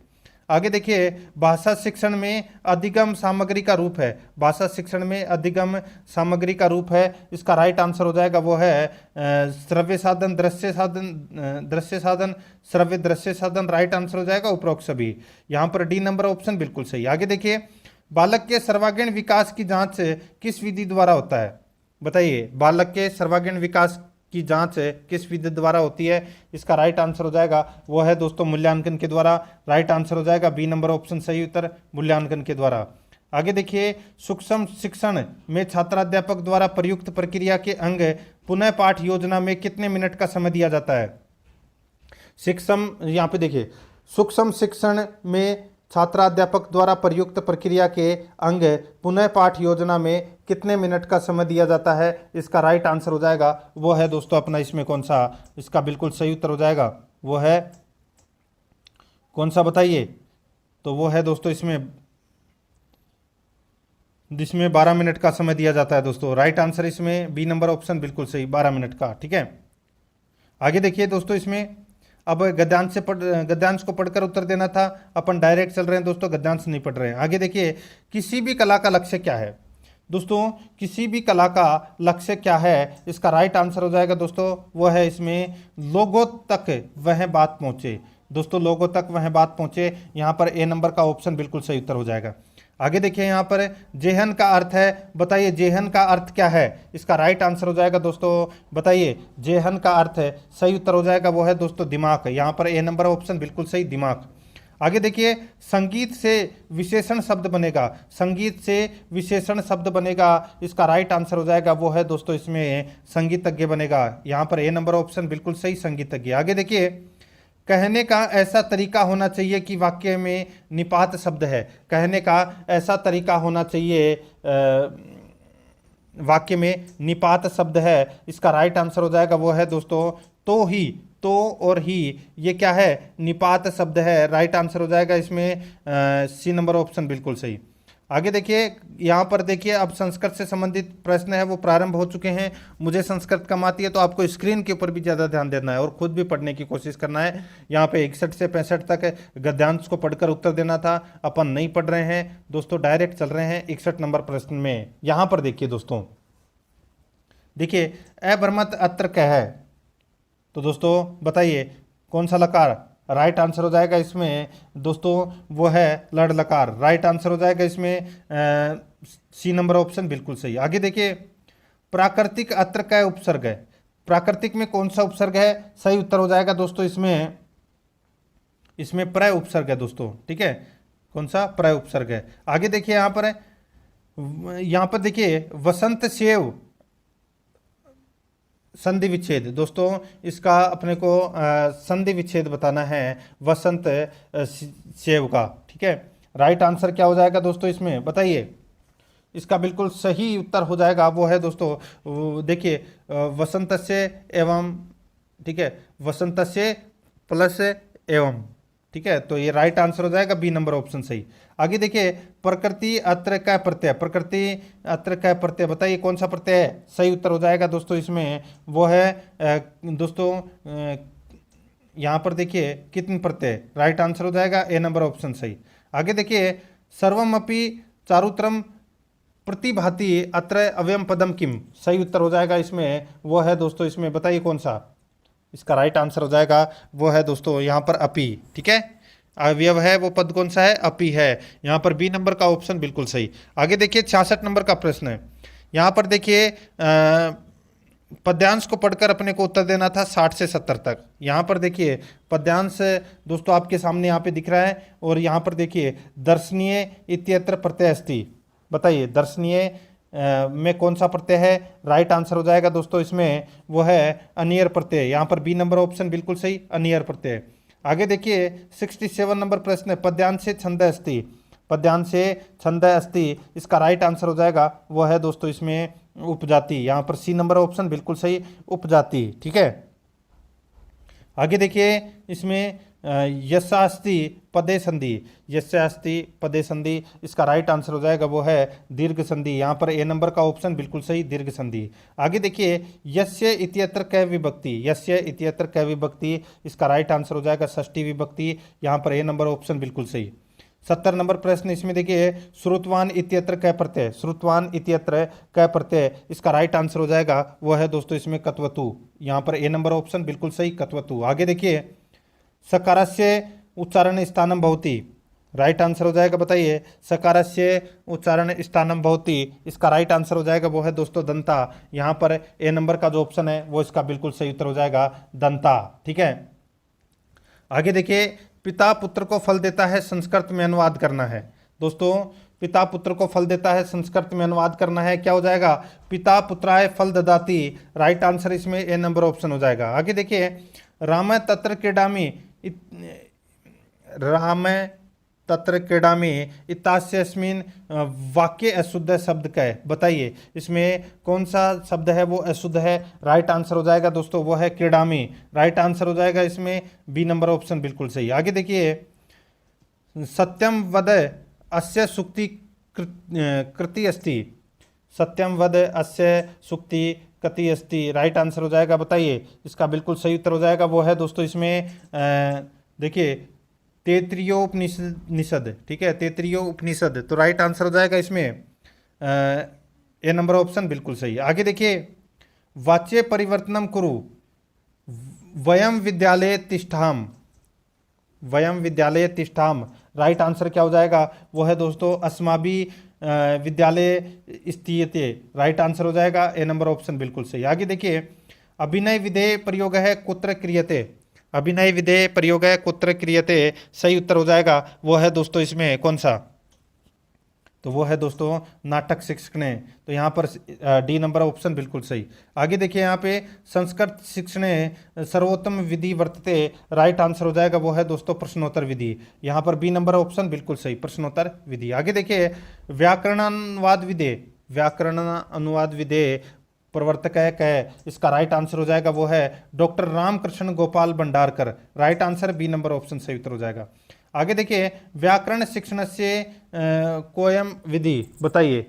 आगे देखिए भाषा शिक्षण में अधिगम सामग्री का रूप है। भाषा शिक्षण में अधिगम सामग्री का रूप है, इसका राइट आंसर हो जाएगा वो है श्रव्य साधन, दृश्य साधन, दृश्य साधन, श्रव्य दृश्य साधन। राइट आंसर हो जाएगा उपरोक्त सभी। यहाँ पर डी नंबर ऑप्शन बिल्कुल सही। आगे देखिए बालक के सर्वांगीण विकास की जांच किस विधि द्वारा होता है? बताइए बालक के सर्वांगीण विकास की जांच किस विधि द्वारा होती है? इसका राइट आंसर हो जाएगा वो है दोस्तों मूल्यांकन के द्वारा। राइट आंसर हो जाएगा बी नंबर ऑप्शन सही उत्तर मूल्यांकन के द्वारा। आगे देखिए सूक्ष्म शिक्षण में छात्राध्यापक द्वारा प्रयुक्त प्रक्रिया के अंग पुनः पाठ योजना में कितने मिनट का समय दिया जाता है? सूक्ष्म यहाँ पे देखिए सूक्ष्म शिक्षण में छात्राध्यापक द्वारा प्रयुक्त प्रक्रिया के अंग पुनः पाठ योजना में कितने मिनट का समय दिया जाता है? इसका राइट आंसर हो जाएगा वो है दोस्तों अपना इसमें कौन सा? इसका बिल्कुल सही उत्तर हो जाएगा वो है कौन सा बताइए? तो वो है दोस्तों जिसमें 12 मिनट का समय दिया जाता है दोस्तों। राइट आंसर इसमें बी नंबर ऑप्शन बिल्कुल सही 12 मिनट का। ठीक है, आगे देखिए दोस्तों इसमें अब गद्यांश को पढ़कर उत्तर देना था, अपन डायरेक्ट चल रहे हैं दोस्तों, गद्यांश नहीं पढ़ रहे हैं। आगे देखिए किसी भी कला का लक्ष्य क्या है? दोस्तों किसी भी कला का लक्ष्य क्या है? इसका राइट आंसर हो जाएगा दोस्तों वो है इसमें लोगों तक वह बात पहुंचे। दोस्तों लोगों तक वह बात पहुंचे, यहाँ पर ए नंबर का ऑप्शन बिल्कुल सही उत्तर हो जाएगा। आगे देखिए यहाँ पर जेहन का अर्थ है, बताइए जेहन का अर्थ क्या है? इसका राइट आंसर हो जाएगा दोस्तों बताइए जेहन का अर्थ है सही उत्तर हो जाएगा वो है दोस्तों दिमाग। यहाँ पर ए नंबर ऑप्शन बिल्कुल सही दिमाग। आगे देखिए संगीत से विशेषण शब्द बनेगा। संगीत से विशेषण शब्द बनेगा, इसका राइट आंसर हो जाएगा वो है दोस्तों इसमें संगीतज्ञ बनेगा। यहाँ पर ए नंबर ऑप्शन बिल्कुल सही संगीतज्ञ। आगे देखिए कहने का ऐसा तरीका होना चाहिए कि वाक्य में निपात शब्द है। कहने का ऐसा तरीका होना चाहिए वाक्य में निपात शब्द है, इसका राइट आंसर हो जाएगा वो है दोस्तों तो ही। तो और ही ये क्या है? निपात शब्द है। राइट आंसर हो जाएगा इसमें सी नंबर ऑप्शन बिल्कुल सही। आगे देखिए यहाँ पर देखिए अब संस्कृत से संबंधित प्रश्न है वो प्रारंभ हो चुके हैं। मुझे संस्कृत कम आती है तो आपको स्क्रीन के ऊपर भी ज़्यादा ध्यान देना है और खुद भी पढ़ने की कोशिश करना है। यहाँ पे 61 से 65 तक गद्यांश को पढ़कर उत्तर देना था, अपन नहीं पढ़ रहे हैं दोस्तों, डायरेक्ट चल रहे हैं 61 नंबर प्रश्न में। यहाँ पर देखिए दोस्तों देखिए अभ्रमत अत्र कह है, तो दोस्तों बताइए कौन सा लकार राइट आंसर हो जाएगा इसमें दोस्तों, वो है लड़ लकार। राइट आंसर हो जाएगा इसमें सी नंबर ऑप्शन बिल्कुल सही। आगे देखिए प्राकृतिक अत्र का उपसर्ग है, प्राकृतिक में कौन सा उपसर्ग है, सही उत्तर हो जाएगा दोस्तों इसमें, इसमें प्रय उपसर्ग है दोस्तों, ठीक है, कौन सा प्रय उपसर्ग है। आगे देखिए यहाँ पर देखिए वसंत सेव संधि विच्छेद, दोस्तों इसका अपने को संधि विच्छेद बताना है वसंत सेव का, ठीक है। राइट आंसर क्या हो जाएगा दोस्तों इसमें बताइए, इसका बिल्कुल सही उत्तर हो जाएगा वो है दोस्तों देखिए वसंत से एवं, ठीक है, वसंत से प्लस एवं, ठीक है, तो ये राइट आंसर हो जाएगा बी नंबर ऑप्शन सही। आगे देखिए प्रकृति अत्र का प्रत्यय, प्रकृति अत्र का प्रत्यय बताइए कौन सा प्रत्यय है, सही उत्तर हो जाएगा दोस्तों इसमें, वो है दोस्तों यहाँ पर देखिए कितने प्रत्यय, राइट आंसर हो जाएगा ए नंबर ऑप्शन सही। आगे देखिए सर्वमपि चारुत्रम प्रतिभाति अत्र अव्ययम पदम किम, सही उत्तर हो जाएगा इसमें, वो है दोस्तों इसमें बताइए कौन सा, इसका राइट आंसर हो जाएगा वो है दोस्तों यहाँ पर अपी, ठीक है, अवयव है वो पद कौन सा है, अपी है, यहाँ पर बी नंबर का ऑप्शन बिल्कुल सही। आगे देखिए 66 नंबर का प्रश्न है, यहाँ पर देखिए पद्यांश को पढ़कर अपने को उत्तर देना था 60 से 70 तक। यहाँ पर देखिए पद्यांश दोस्तों आपके सामने यहाँ पे दिख रहा है, और यहाँ पर देखिए दर्शनीय इत्यत्र प्रत्यय अस्ति, बताइए दर्शनीय में कौन सा प्रत्यय है, राइट आंसर हो जाएगा दोस्तों इसमें वो है अनियर प्रत्यय, यहाँ पर बी नंबर ऑप्शन बिल्कुल सही, अनियर प्रत्यय। आगे देखिए 67 नंबर प्रश्न है पद्यांश से छंद अस्ति, पद्यांश से छंद अस्ति, इसका राइट आंसर हो जाएगा वो है दोस्तों इसमें उपजाति, यहाँ पर सी नंबर ऑप्शन बिल्कुल सही, उपजाति, ठीक है। आगे देखिए इसमें यशास्ति पदे संधि, यशास्ति पदे संधि, इसका राइट आंसर हो जाएगा वो है दीर्घ संधि, यहाँ पर ए नंबर का ऑप्शन बिल्कुल सही, दीर्घ संधि। आगे देखिए यस्य इत्यत्र कै विभक्ति, यस्य इत्यत्र कै विभक्ति, इसका राइट आंसर हो जाएगा षष्ठी विभक्ति, यहाँ पर ए नंबर ऑप्शन बिल्कुल सही। 70 नंबर प्रश्न इसमें देखिए श्रुतवान इत्यत्र कै प्रत्यय, श्रुतवान इत्यत्र कै प्रत्यय, इसका राइट आंसर हो जाएगा वो है दोस्तों इसमें कत्वतु, यहाँ पर ए नंबर ऑप्शन बिल्कुल सही, कत्वतु। आगे देखिए सकारस्य उच्चारण स्थानम भवति, राइट आंसर हो जाएगा बताइए सकारस्य उच्चारण स्थानम भवति, इसका राइट आंसर हो जाएगा वो है दोस्तों दंता, यहाँ पर ए नंबर का जो ऑप्शन है वो इसका बिल्कुल सही उत्तर हो जाएगा दंता, ठीक है। आगे देखिए पिता पुत्र को फल देता है संस्कृत में अनुवाद करना है, दोस्तों पिता पुत्र को फल देता है संस्कृत में अनुवाद करना है, क्या हो जाएगा पिता पुत्राय फल ददाति, राइट आंसर इसमें ए नंबर ऑप्शन हो जाएगा। आगे देखिए राम तत्र क्रीडामि, राम तत्र क्रीडामि इत्यास्यस्मिन् वाक्य अशुद्ध शब्द का है, बताइए इसमें कौन सा शब्द है वो अशुद्ध है, राइट आंसर हो जाएगा दोस्तों वो है क्रीडामि, राइट आंसर हो जाएगा इसमें बी नंबर ऑप्शन बिल्कुल सही। आगे देखिए सत्यम वद अस्य सुक्ति कृति अस्ति, सत्यम वद अस्य सुक्ति कति अस्ति, राइट आंसर हो जाएगा बताइए, इसका बिल्कुल सही उत्तर हो जाएगा वो है दोस्तों इसमें देखिए तैत्तिरीयोपनिषद, ठीक है, तैत्तिरीयोपनिषद, तो राइट आंसर हो जाएगा इसमें ए नंबर ऑप्शन बिल्कुल सही। आगे देखिए वाच्य परिवर्तनम कुरु वयम विद्यालय तिष्ठाम, वयम विद्यालय तिष्ठाम, राइट आंसर क्या हो जाएगा वो है दोस्तों अस्माभि विद्यालय स्थियते, राइट आंसर हो जाएगा ए नंबर ऑप्शन बिल्कुल सही। आगे देखिए अभिनय विधेय प्रयोग है कुत्र क्रियते, अभिनय विधेय प्रयोग है कुत्र क्रियते, सही उत्तर हो जाएगा वो है दोस्तों इसमें कौन सा, तो वो है दोस्तों नाटक शिक्षणे, तो यहाँ पर डी नंबर ऑप्शन बिल्कुल सही। आगे देखिए यहाँ पे संस्कृत शिक्षणे सर्वोत्तम विधि वर्तते, राइट आंसर हो जाएगा वो है दोस्तों प्रश्नोत्तर विधि, यहाँ पर बी नंबर ऑप्शन बिल्कुल सही, प्रश्नोत्तर विधि। आगे देखिए व्याकरण अनुवाद विधेय, व्याकरण अनुवाद विधेय प्रवर्तक है कह, इसका राइट आंसर हो जाएगा वो है doctor Ramkrishna Gopal Bhandarkar, right answer B number option सही उत्तर हो जाएगा। आगे देखिए व्याकरण शिक्षण से कोयम विधि, बताइए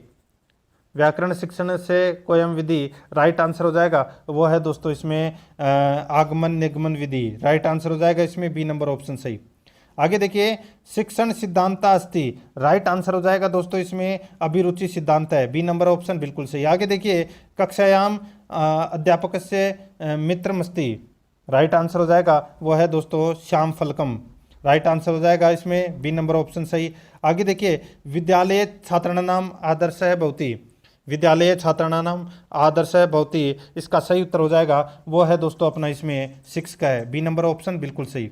व्याकरण शिक्षण से कोयम विधि, राइट आंसर हो जाएगा वो है दोस्तों इसमें आगमन निगमन विधि, राइट आंसर हो जाएगा इसमें बी नंबर ऑप्शन सही। आगे देखिए शिक्षण सिद्धांत अस्ति, राइट आंसर हो जाएगा दोस्तों इसमें अभिरुचि सिद्धांत है, बी नंबर ऑप्शन बिल्कुल सही। आगे देखिए कक्षायाम अध्यापक से मित्रमस्ति, राइट आंसर हो जाएगा वो है दोस्तों श्याम फलकम, राइट आंसर हो जाएगा इसमें बी नंबर ऑप्शन सही। आगे देखिए विद्यालय छात्राणाम आदर्श है भवती, विद्यालय छात्राणाम आदर्श है भवती, इसका सही उत्तर हो जाएगा वो है दोस्तों अपना इसमें 6 का है, बी नंबर ऑप्शन बिल्कुल सही।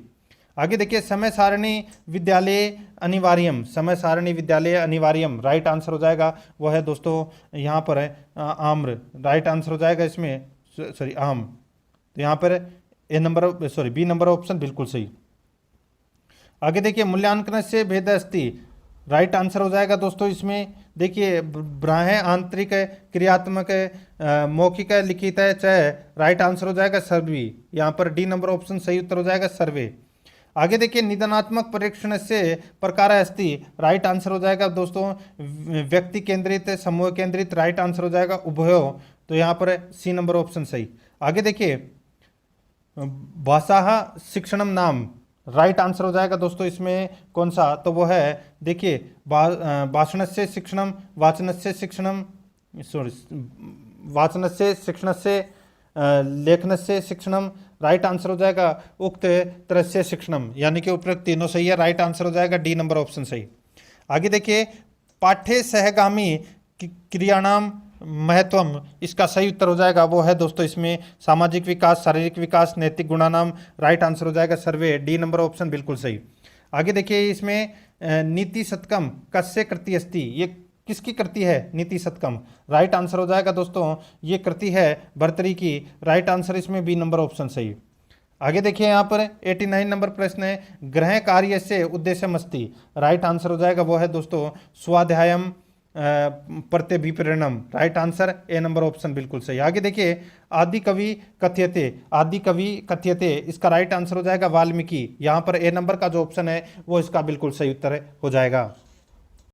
आगे देखिए समय सारणी विद्यालय अनिवार्यम, समय सारणी विद्यालय अनिवार्यम, राइट आंसर हो जाएगा वो है दोस्तों यहाँ पर है आम्र, राइट आंसर हो जाएगा इसमें सॉरी आम, तो यहाँ पर बी नंबर ऑप्शन बिल्कुल सही। आगे देखिए मूल्यांकन से भेद अस्ति, राइट आंसर हो जाएगा दोस्तों इसमें देखिए ब्राह्य आंतरिक क्रियात्मक मौखिक लिखित है चाहे, राइट आंसर हो जाएगा सर्वे, यहाँ पर डी नंबर ऑप्शन सही उत्तर हो जाएगा सर्वे। आगे देखिए निदानात्मक परीक्षण से प्रकार अस्ति, राइट आंसर हो जाएगा दोस्तों व्यक्ति केंद्रित समूह केंद्रित, राइट आंसर हो जाएगा उभयो, तो यहाँ पर सी नंबर ऑप्शन सही। आगे देखिए भाषा शिक्षणम नाम, राइट आंसर हो जाएगा दोस्तों इसमें कौन सा, तो वो है देखिए भाषण से शिक्षणम, वाचन से शिक्षणम, सॉरी वाचन से शिक्षण से लेखन से शिक्षणम, राइट आंसर हो जाएगा उक्त तरह से शिक्षणम, यानी कि उपरोक्त तीनों सही है, राइट आंसर हो जाएगा डी नंबर ऑप्शन सही। आगे देखिए पाठ्य सहगामी क्रियाणाम महत्वम, इसका सही उत्तर हो जाएगा वो है दोस्तों इसमें सामाजिक विकास, शारीरिक विकास, नैतिक गुणानाम, राइट आंसर हो जाएगा सर्वे, डी नंबर ऑप्शन बिल्कुल सही। आगे देखिए इसमें नीति शतकम कस्य कृति अस्ति, ये किसकी कृति है नीति शतकम, राइट आंसर हो जाएगा दोस्तों ये कृति है भर्तृहरि की, राइट आंसर इसमें बी नंबर ऑप्शन सही। आगे देखिए यहाँ पर 89 नंबर प्रश्न है गृह कार्य से उद्देश्यमस्ति, राइट आंसर हो जाएगा वो है दोस्तों स्वाध्यायम प्रत्यभिप्रेरणम, right answer A number option बिल्कुल सही। आगे देखिए आदि कवि कथ्यते, आदि कवि कथ्यते, इसका राइट आंसर हो जाएगा वाल्मीकि, यहाँ पर ए नंबर का जो ऑप्शन है वो इसका बिल्कुल सही उत्तर हो जाएगा।